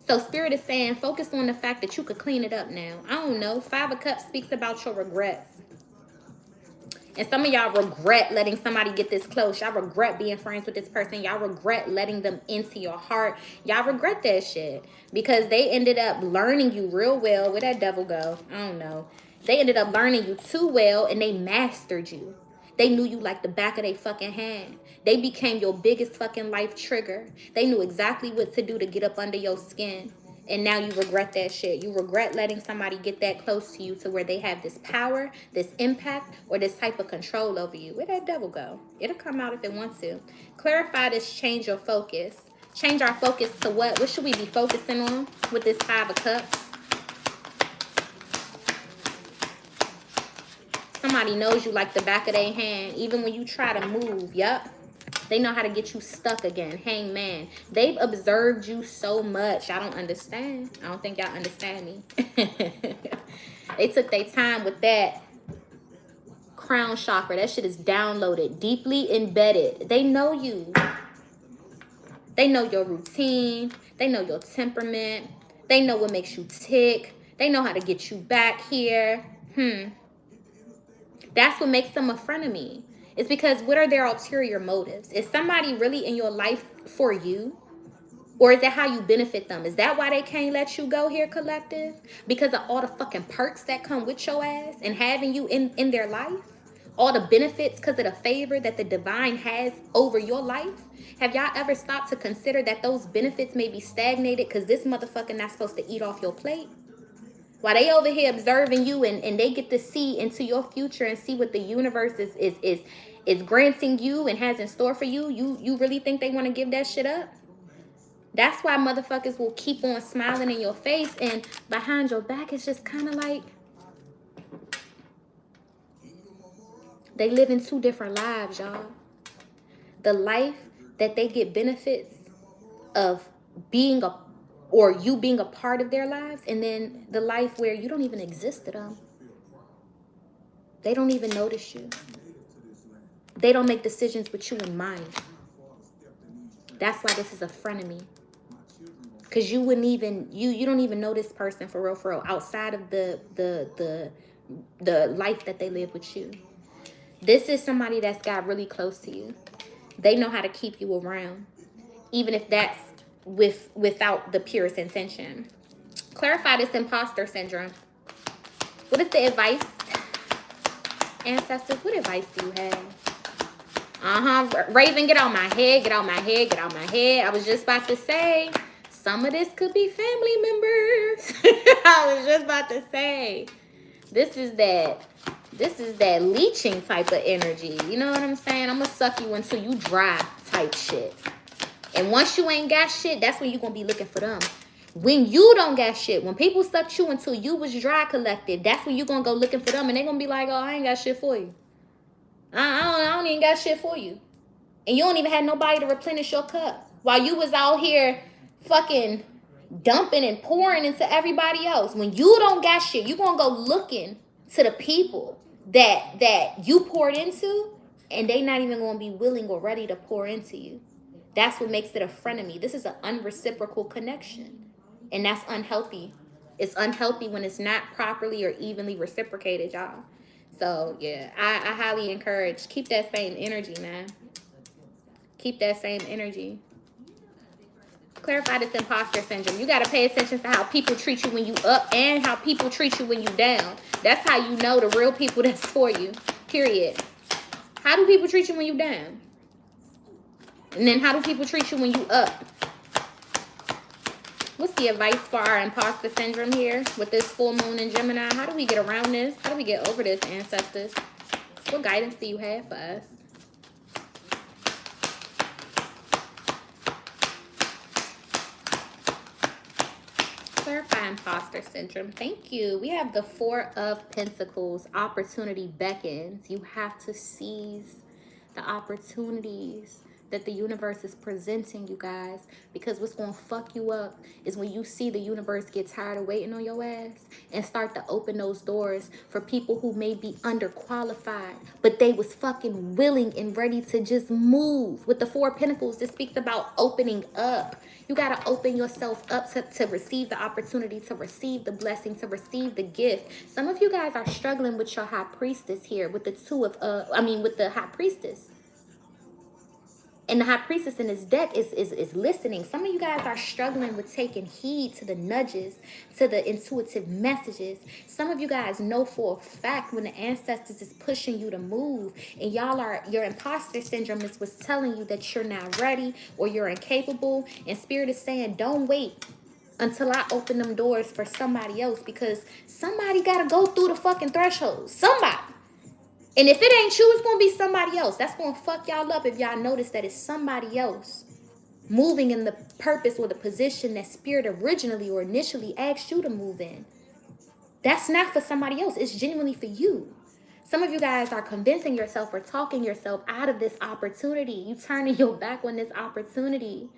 So Spirit is saying focus on the fact that you could clean it up now. I don't know. 5 of Cups speaks about your regrets. And some of y'all regret letting somebody get this close. Y'all regret being friends with this person. Y'all regret letting them into your heart. Y'all regret that shit. Because they ended up learning you real well. Where'd that devil go? I don't know. They ended up learning you too well, and they mastered you. They knew you like the back of their fucking hand. They became your biggest fucking life trigger. They knew exactly what to do to get up under your skin. And now you regret that shit. You regret letting somebody get that close to you to where they have this power, this impact, or this type of control over you. Where'd that devil go? It'll come out if it wants to. Clarify this, change your focus. Change our focus to what? What should we be focusing on with this 5 of Cups? Somebody knows you like the back of their hand, even when you try to move. Yup. They know how to get you stuck again. Hangman. They've observed you so much. I don't understand. I don't think y'all understand me. They took their time with that crown chakra. That shit is downloaded, deeply embedded. They know you. They know your routine. They know your temperament. They know what makes you tick. They know how to get you back here. That's what makes them a frenemy. It's because what are their ulterior motives? Is somebody really in your life for you? Or is that how you benefit them? Is that why they can't let you go here, collective? Because of all the fucking perks that come with your ass and having you in their life? All the benefits because of the favor that the divine has over your life? Have y'all ever stopped to consider that those benefits may be stagnated because this motherfucker not supposed to eat off your plate? While they over here observing you and they get to see into your future and see what the universe is granting you and has in store for you, you really think they want to give that shit up? That's why motherfuckers will keep on smiling in your face, and behind your back it's just kind of like they live in two different lives, y'all. The life that they get benefits of being you being a part of their lives, and then the life where you don't even exist to them. They don't even notice you. They don't make decisions with you in mind. That's why this is a frenemy. Because you wouldn't even, you don't even know this person for real, outside of the life that they live with you. This is somebody that's got really close to you. They know how to keep you around, even if that's without the purest intention. Clarify this imposter syndrome. What is the advice? Ancestors, what advice do you have? Raven, get out my head, get out my head, get out my head. I was just about to say, some of this could be family members. I was just about to say, this is that leeching type of energy. You know what I'm saying? I'm gonna suck you until you dry type shit. And once you ain't got shit, that's when you're gonna be looking for them. When you don't got shit, when people sucked you until you was dry, collective, that's when you're gonna go looking for them, and they're gonna be like, oh, I ain't got shit for you. I don't even got shit for you. And you don't even have nobody to replenish your cup. While you was out here fucking dumping and pouring into everybody else. When you don't got shit, you gonna go looking to the people that you poured into, and they not even gonna be willing or ready to pour into you. That's what makes it a frenemy. This is an unreciprocal connection, and that's unhealthy. It's unhealthy when it's not properly or evenly reciprocated, y'all. So yeah, I highly encourage, keep that same energy, man. Keep that same energy. Clarify this imposter syndrome. You got to pay attention to how people treat you when you up and how people treat you when you down. That's how you know the real people that's for you, period. How do people treat you when you down? And then how do people treat you when you up? What's the advice for our imposter syndrome here with this full moon in Gemini? How do we get around this? How do we get over this, ancestors? What guidance do you have for us? Clarify imposter syndrome. Thank you. We have the Four of Pentacles. Opportunity beckons. You have to seize the opportunities that the universe is presenting, you guys, because what's going to fuck you up is when you see the universe get tired of waiting on your ass and start to open those doors for people who may be underqualified, but they was fucking willing and ready to just move. With the Four of Pentacles, this speaks about opening up. You got to open yourself up to receive the opportunity, to receive the blessing, to receive the gift. Some of you guys are struggling with your high priestess here, with the with the high priestess. And the high priestess in this deck is listening. Some of you guys are struggling with taking heed to the nudges, to the intuitive messages. Some of you guys know for a fact when the ancestors is pushing you to move, and your imposter syndrome was telling you that you're not ready or you're incapable. And spirit is saying, don't wait until I open them doors for somebody else, because somebody got to go through the fucking threshold. Somebody. And if it ain't you, it's going to be somebody else. That's going to fuck y'all up if y'all notice that it's somebody else moving in the purpose or the position that spirit originally or initially asked you to move in. That's not for somebody else. It's genuinely for you. Some of you guys are convincing yourself or talking yourself out of this opportunity. You turning your back on this opportunity.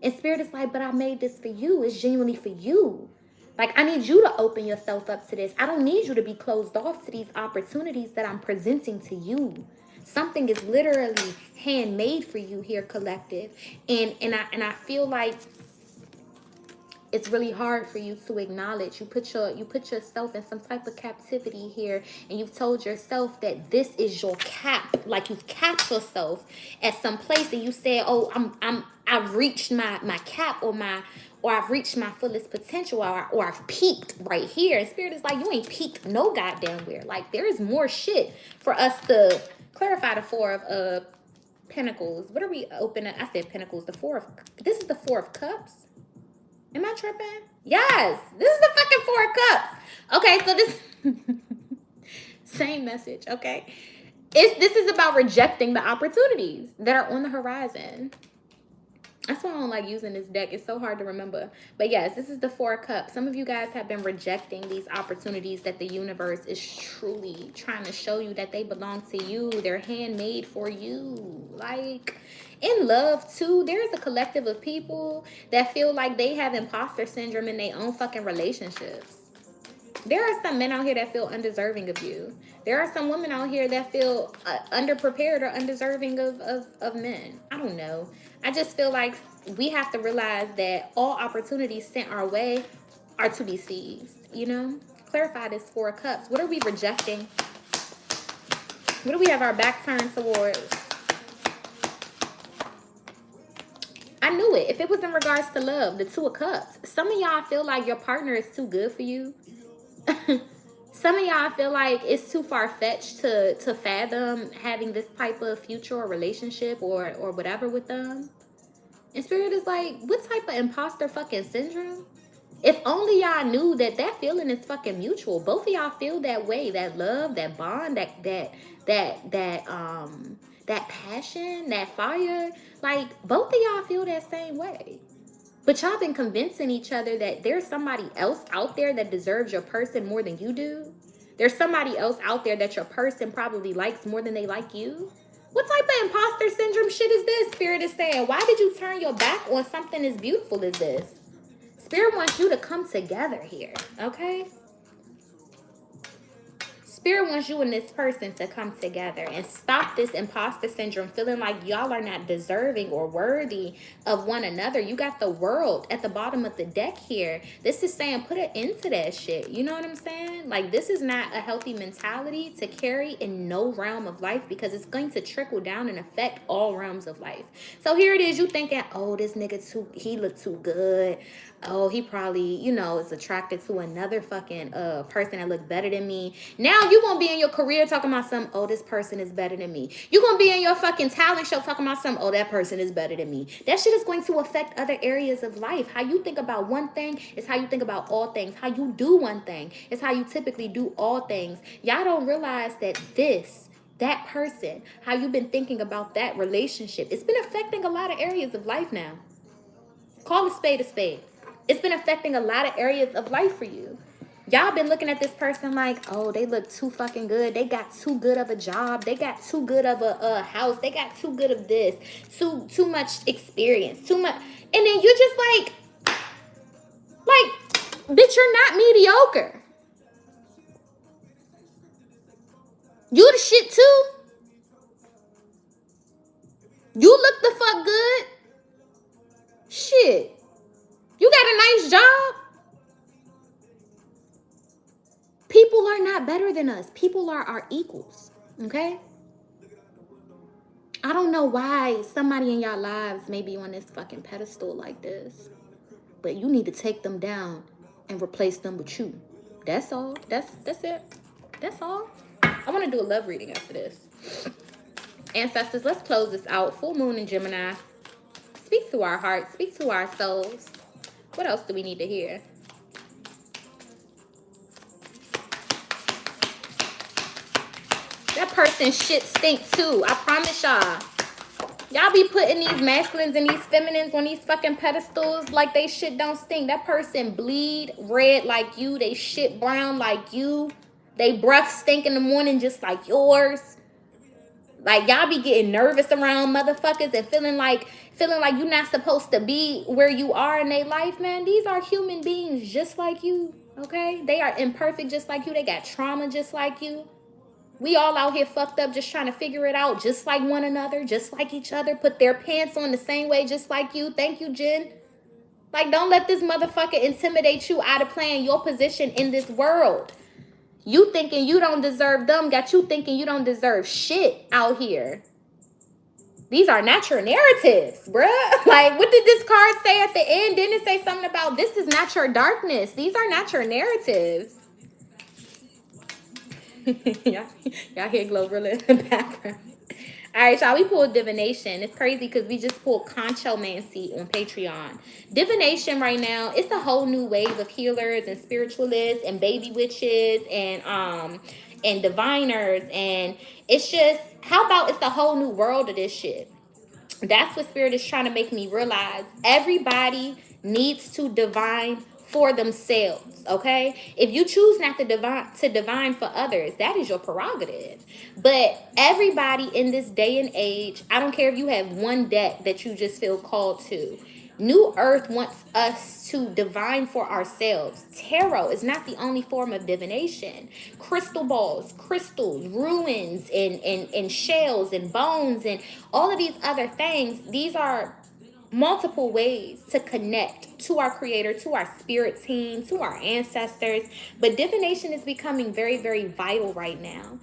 And spirit is like, but I made this for you. It's genuinely for you. Like, I need you to open yourself up to this. I don't need you to be closed off to these opportunities that I'm presenting to you. Something is literally handmade for you here, collective. And I feel like it's really hard for you to acknowledge. You put yourself in some type of captivity here, and you've told yourself that this is your cap. Like, you've capped yourself at some place, and you said, "Oh, I've reached my cap, or I've reached my fullest potential, or I've peaked right here." And Spirit is like, you ain't peaked no goddamn where. Like, there is more shit for us to clarify. The Four of Pentacles. What are we opening? I said Pentacles. This is the Four of Cups. Am I tripping? Yes, this is the fucking Four of Cups. Okay, so this same message. Okay, this is about rejecting the opportunities that are on the horizon. That's why I don't like using this deck. It's so hard to remember. But yes, this is the Four of Cups. Some of you guys have been rejecting these opportunities that the universe is truly trying to show you that they belong to you. They're handmade for you. Like, in love too, there's a collective of people that feel like they have imposter syndrome in their own fucking relationships. There are some men out here that feel undeserving of you. There are some women out here that feel underprepared or undeserving of men. I don't know. I just feel like we have to realize that all opportunities sent our way are to be seized, you know? Clarify this Four of Cups. What are we rejecting? What do we have our back turned towards? I knew it. If it was in regards to love, the Two of Cups. Some of y'all feel like your partner is too good for you. Some of y'all feel like it's too far-fetched to fathom having this type of future or relationship or whatever with them. And Spirit is like, what type of imposter fucking syndrome? If only y'all knew that feeling is fucking mutual. Both of y'all feel that way. That love, that bond, that passion, that fire. Like, both of y'all feel that same way. But y'all been convincing each other that there's somebody else out there that deserves your person more than you do. There's somebody else out there that your person probably likes more than they like you. What type of imposter syndrome shit is this? Spirit is saying, why did you turn your back on something as beautiful as this? Spirit wants you to come together here, okay? Spirit wants you and this person to come together and stop this imposter syndrome, feeling like y'all are not deserving or worthy of one another. You got the World at the bottom of the deck here. This is saying put an end to that shit. You know what I'm saying? Like, this is not a healthy mentality to carry in no realm of life, because it's going to trickle down and affect all realms of life. So here it is, you thinking, oh, this nigga he look too good. Oh, he probably, you know, is attracted to another fucking person that look better than me. Now you gonna be in your career talking about some, oh, this person is better than me. You gonna be in your fucking talent show talking about some, oh, that person is better than me. That shit is going to affect other areas of life. How you think about one thing is how you think about all things. How you do one thing is how you typically do all things. Y'all don't realize that that person, how you've been thinking about that relationship, it's been affecting a lot of areas of life now. Call a spade a spade. It's been affecting a lot of areas of life for you. Y'all been looking at this person like, oh, they look too fucking good. They got too good of a job. They got too good of a house. They got too good of this. Too much experience. Too much. And then you're just like, bitch, you're not mediocre. You the shit too. You look the fuck good. Shit. You got a nice job. People are not better than us. People are our equals, okay? I don't know why somebody in y'all lives may be on this fucking pedestal like this, but you need to take them down and replace them with you. That's all. That's it. That's all. I want to do a love reading after this. Ancestors, let's close this out. Full moon in Gemini. Speak to our hearts. Speak to our souls. What else do we need to hear? That person's shit stink too. I promise y'all. Y'all be putting these masculines and these feminines on these fucking pedestals like they shit don't stink. That person bleed red like you. They shit brown like you. They breath stink in the morning just like yours. Like, y'all be getting nervous around motherfuckers and feeling like you're not supposed to be where you are in their life, man. These are human beings just like you, okay? They are imperfect just like you. They got trauma just like you. We all out here fucked up just trying to figure it out just like one another, just like each other. Put their pants on the same way just like you. Thank you, Jen. Like, don't let this motherfucker intimidate you out of playing your position in this world. You thinking you don't deserve them got you thinking you don't deserve shit out here. These are not your narratives, bruh. Like, what did this card say at the end? Didn't it say something about this is not your darkness? These are not your narratives. y'all hear Glorilla in the background. All right, y'all, we pulled Divination. It's crazy because we just pulled Conchomancy on Patreon. Divination right now, it's a whole new wave of healers and spiritualists and baby witches and diviners. And it's just, how about it's a whole new world of this shit? That's what Spirit is trying to make me realize. Everybody needs to divine for themselves, okay? If you choose not to divine for others, that is your prerogative. But everybody in this day and age, I don't care if you have one deck that you just feel called to. New Earth wants us to divine for ourselves. Tarot is not the only form of divination. Crystal balls, crystals, ruins, and shells and bones and all of these other things, these are multiple ways to connect to our creator, to our spirit team, to our ancestors. But divination is becoming very, very vital right now.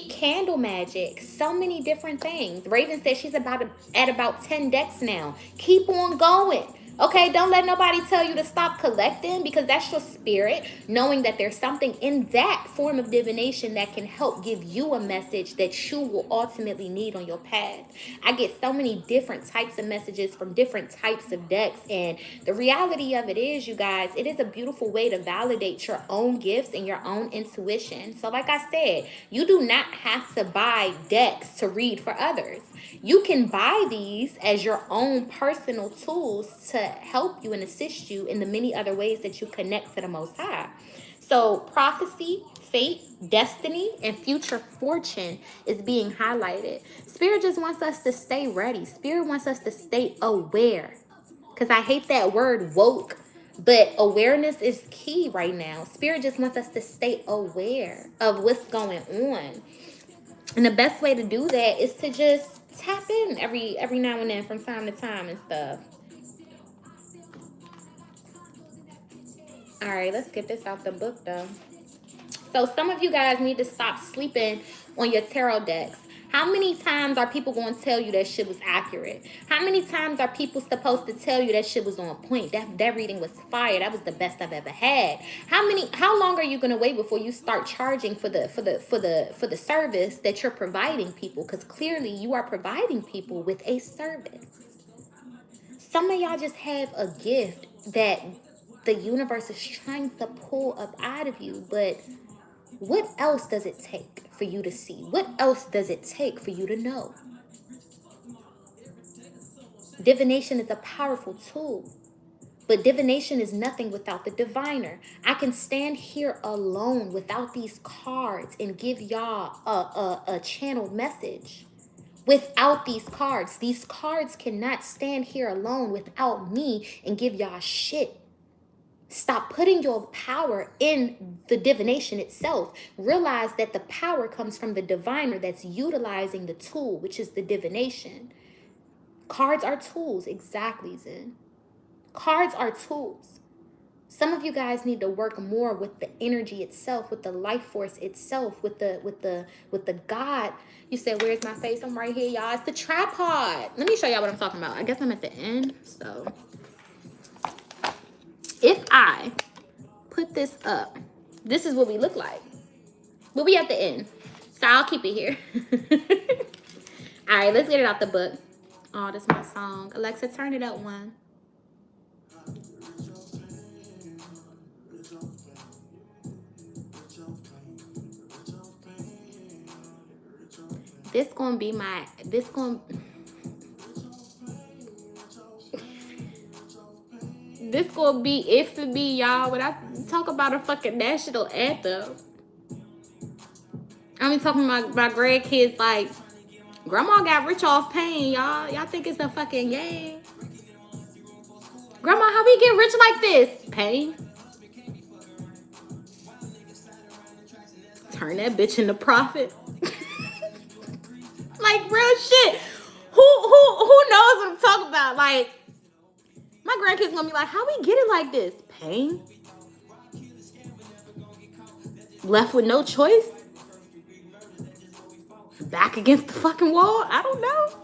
Candle magic, so many different things. Raven says she's at about 10 decks now. Keep on going. Okay, don't let nobody tell you to stop collecting, because that's your spirit knowing that there's something in that form of divination that can help give you a message that you will ultimately need on your path. I get so many different types of messages from different types of decks, and the reality of it is, you guys, it is a beautiful way to validate your own gifts and your own intuition. So like I said, you do not have to buy decks to read for others. You can buy these as your own personal tools to help you and assist you in the many other ways that you connect to the Most High. So prophecy, fate, destiny, and future fortune is being highlighted. Spirit just wants us to stay ready. Spirit wants us to stay aware. Because I hate that word woke, but awareness is key right now. Spirit just wants us to stay aware of what's going on. And the best way to do that is to just tap in every now and then from time to time and stuff. All right, let's get this out the book, though. So some of you guys need to stop sleeping on your tarot decks. How many times are people going to tell you that shit was accurate? How many times are people supposed to tell you that shit was on point? That reading was fire. That was the best I've ever had. How long are you going to wait before you start charging for the service that you're providing people? Because clearly you are providing people with a service. Some of y'all just have a gift that the universe is trying to pull up out of you, but what else does it take for you to see? What else does it take for you to know? Divination is a powerful tool, but divination is nothing without the diviner. I can stand here alone without these cards and give y'all a channeled message. Without these cards cannot stand here alone without me and give y'all shit. Stop putting your power in the divination itself. Realize that the power comes from the diviner that's utilizing the tool, which is the divination. Cards are tools. Exactly, Zen. Cards are tools. Some of you guys need to work more with the energy itself, with the life force itself, with the God. You said, where's my face? I'm right here, y'all. It's the tripod. Let me show y'all what I'm talking about. I guess I'm at the end, so if I put this up, this is what we look like. But we at the end, so I'll keep it here. All right, let's get it out the book. Oh, this is my song. Alexa, turn it up one. This gonna be it for me, y'all. When I talk about a fucking national anthem, I be talking to my grandkids like, Grandma got rich off pain, y'all. Y'all think it's a fucking game? Grandma, how we get rich like this? Pain. Turn that bitch into profit. Like real shit. Who knows what I'm talking about? Like, my grandkids gonna be like, how we get it like this? Pain. Left with no choice. Back against the fucking wall. I don't know.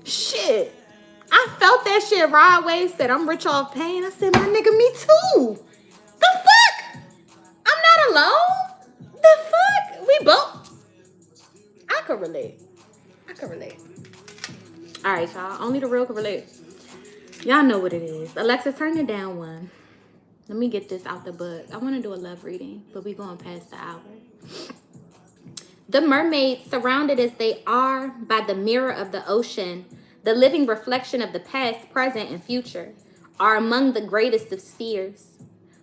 Shit. I felt that shit. Rod Wave said, I'm rich off pain. I said, my nigga, me too. The fuck? I'm not alone. The fuck? We both. I could relate. All right, y'all. Only the real can relate. Y'all know what it is. Alexa, turn it down one. Let me get this out the book. I want to do a love reading, but we going past the hour. The mermaids, surrounded as they are by the mirror of the ocean, the living reflection of the past, present, and future, are among the greatest of seers.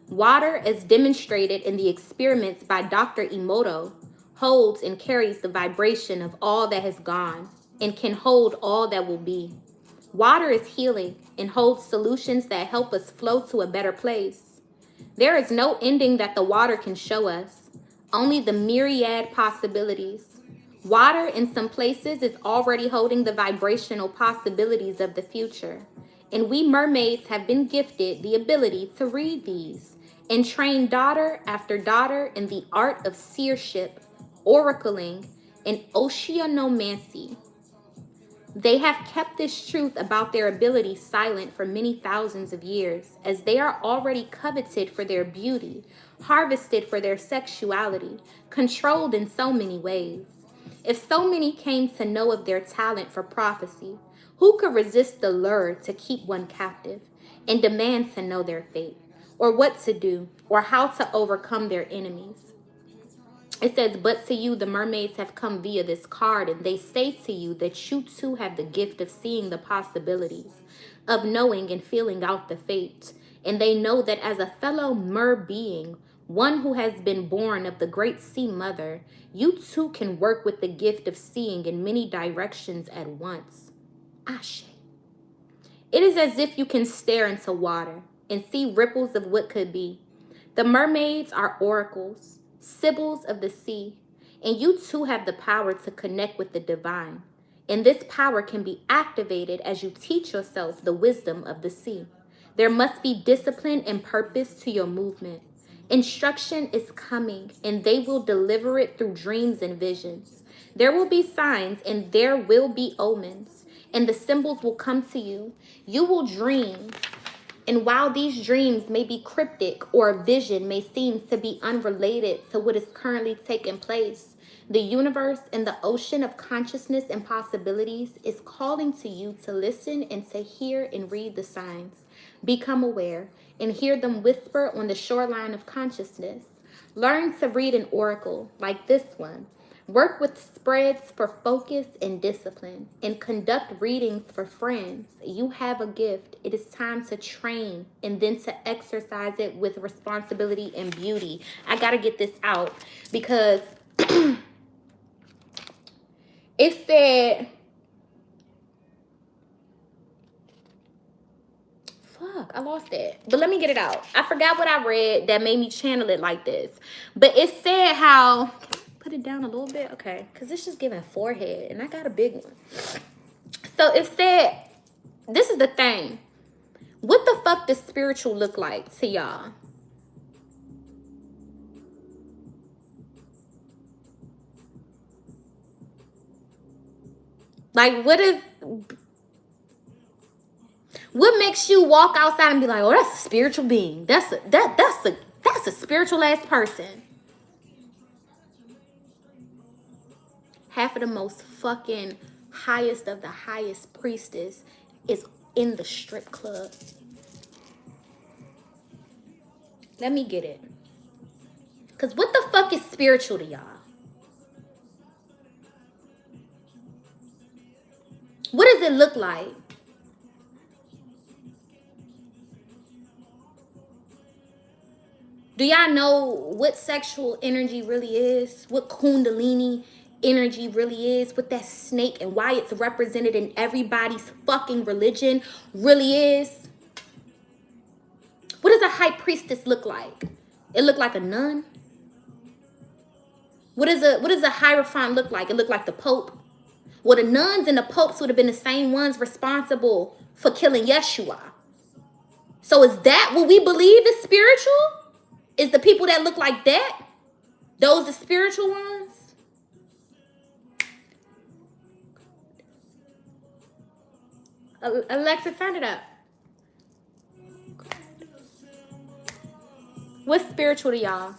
Water, as demonstrated in the experiments by Dr. Emoto, holds and carries the vibration of all that has gone and can hold all that will be. Water is healing and holds solutions that help us flow to a better place. There is no ending that the water can show us, only the myriad possibilities. Water in some places is already holding the vibrational possibilities of the future, and we mermaids have been gifted the ability to read these and train daughter after daughter in the art of seership, oracling, and oceanomancy. They have kept this truth about their ability silent for many thousands of years, as they are already coveted for their beauty, harvested for their sexuality, controlled in so many ways. If so many came to know of their talent for prophecy, who could resist the lure to keep one captive and demand to know their fate, or what to do, or how to overcome their enemies? It says, but to you, the mermaids have come via this card, and they say to you that you too have the gift of seeing the possibilities, of knowing and feeling out the fate. And they know that as a fellow mer being, one who has been born of the great sea mother, you too can work with the gift of seeing in many directions at once. Ashe. It is as if you can stare into water and see ripples of what could be. The mermaids are oracles, sibyls of the sea, and you too have the power to connect with the divine. And this power can be activated as you teach yourself the wisdom of the sea. There must be discipline and purpose to your movement. Instruction is coming, and they will deliver it through dreams and visions. There will be signs, and there will be omens, and the symbols will come to you. You will dream. And while these dreams may be cryptic or a vision may seem to be unrelated to what is currently taking place, the universe and the ocean of consciousness and possibilities is calling to you to listen and to hear and read the signs. Become aware and hear them whisper on the shoreline of consciousness. Learn to read an oracle like this one. Work with spreads for focus and discipline, and conduct readings for friends. You have a gift. It is time to train and then to exercise it with responsibility and beauty. I got to get this out because it said, fuck, I lost it. But let me get it out. I forgot what I read that made me channel it like this. But it said how... Put it down a little bit, okay, because it's just giving forehead and I got a big one. So it said, this is the thing, what the fuck does spiritual look like to y'all? Like, what makes you walk outside and be like, oh, that's a spiritual being, that's a spiritual ass person? Half of the most fucking highest of the highest priestess is in the strip club. Let me get it. Because what the fuck is spiritual to y'all? What does it look like? Do y'all know what sexual energy really is? What Kundalini energy really is, what that snake and why it's represented in everybody's fucking religion really is. What does a high priestess look like? It look like a nun? What does a hierophant look like? It look like the Pope. Well, the nuns and the popes would have been the same ones responsible for killing Yeshua. So is that what we believe is spiritual? Is the people that look like that? Those the spiritual ones? Alexa, turn it up. What's spiritual to y'all?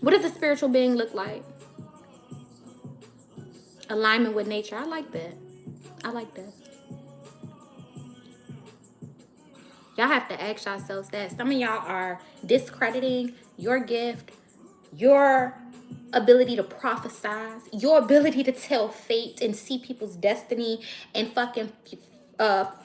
What does a spiritual being look like? Alignment with nature. I like that. I like that. Y'all have to ask yourselves that. Some of y'all are discrediting your gift, your ability to prophesize, your ability to tell fate and see people's destiny and fucking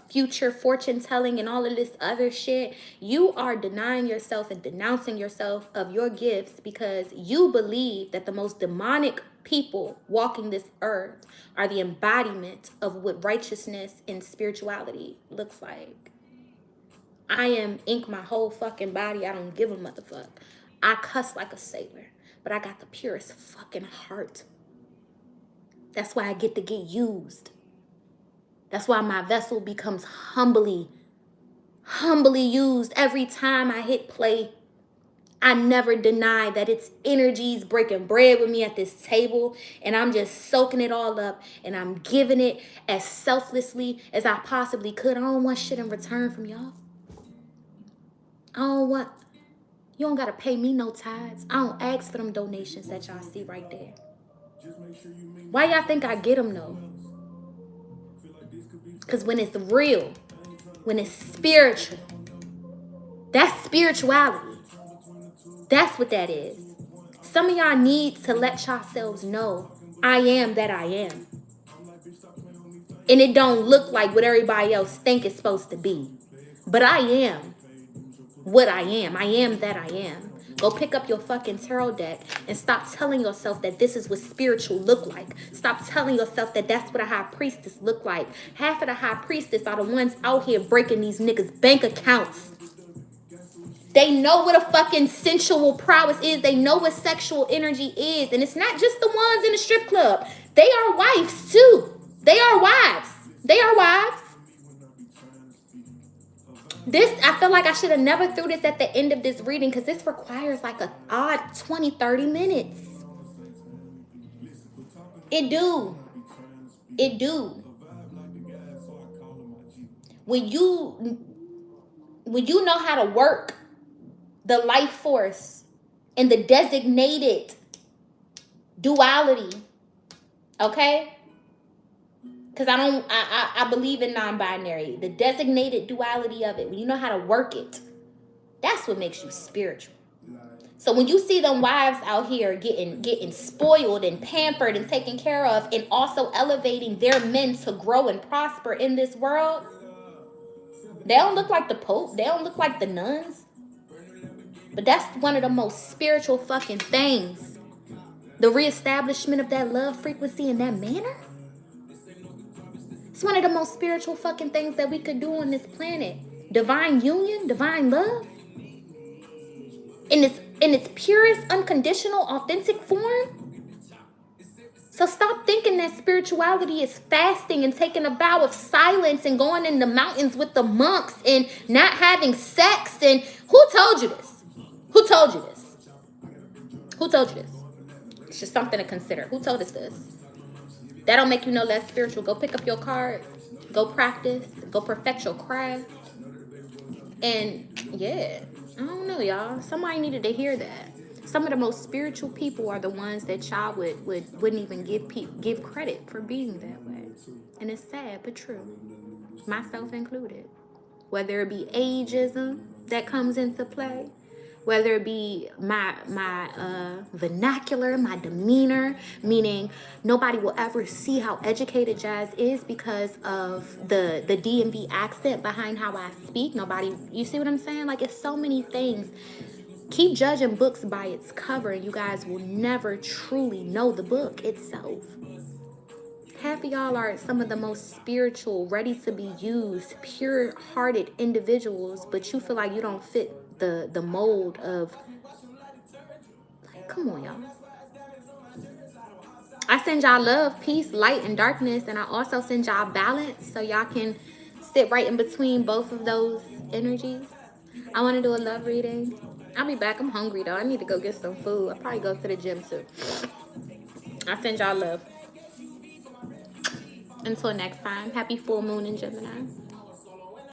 future fortune telling and all of this other shit. You are denying yourself and denouncing yourself of your gifts because you believe that the most demonic people walking this earth are the embodiment of what righteousness and spirituality looks like. I am ink my whole fucking body. I don't give a motherfucker. I cuss like a sailor, but I got the purest fucking heart. That's why I get to get used. That's why my vessel becomes humbly used every time I hit play. I never deny that it's energies breaking bread with me at this table, and I'm just soaking it all up, and I'm giving it as selflessly as I possibly could. I don't want shit in return from y'all. You don't gotta pay me no tithes. I don't ask for them donations that y'all see right there. Why y'all think I get them though? Because when it's real, when it's spiritual, that's spirituality. That's what that is. Some of y'all need to let yourselves know I am that I am. And it don't look like what everybody else think it's supposed to be. But I am what I am. I am that I am. Go pick up your fucking tarot deck and stop telling yourself that this is what spiritual look like. Stop telling yourself that that's what a high priestess look like. Half of the high priestess are the ones out here breaking these niggas' bank accounts. They know what a fucking sensual prowess is. They know what sexual energy is. And it's not just the ones in the strip club. They are wives too. They are wives. They are wives. I feel like I should have never threw this at the end of this reading because this requires like a odd 20, 30 minutes. It do. It do. When you know how to work the life force and the designated duality, okay? Because I believe in non-binary. The designated duality of it. When you know how to work it, that's what makes you spiritual. So when you see them wives out here getting spoiled and pampered and taken care of and also elevating their men to grow and prosper in this world, they don't look like the Pope. They don't look like the nuns. But that's one of the most spiritual fucking things. The reestablishment of that love frequency in that manner. It's one of the most spiritual fucking things that we could do on this planet. Divine union, divine love. In its purest, unconditional, authentic form. So stop thinking that spirituality is fasting and taking a vow of silence and going in the mountains with the monks and not having sex. And who told you this? Who told you this? Who told you this? It's just something to consider. Who told us this? That don't make you no less spiritual. Go pick up your cards. Go practice. Go perfect your craft. And yeah, I don't know, y'all. Somebody needed to hear that. Some of the most spiritual people are the ones that y'all wouldn't even give credit for being that way. And it's sad, but true. Myself included. Whether it be ageism that comes into play, whether it be my vernacular, my demeanor, meaning nobody will ever see how educated Jazz is because of the DMV accent behind how I speak. Nobody, you see what I'm saying? Like, it's so many things. Keep judging books by its cover, and you guys will never truly know the book itself. Half of y'all are some of the most spiritual, ready to be used, pure-hearted individuals, but you feel like you don't fit the mold of, like, come on, y'all. I send y'all love, peace, light, and darkness, and I also send y'all balance so y'all can sit right in between both of those energies. I want to do a love reading. I'll be back. I'm hungry, though. I need to go get some food. I'll probably go to the gym, too. I send y'all love. Until next time, happy full moon in Gemini.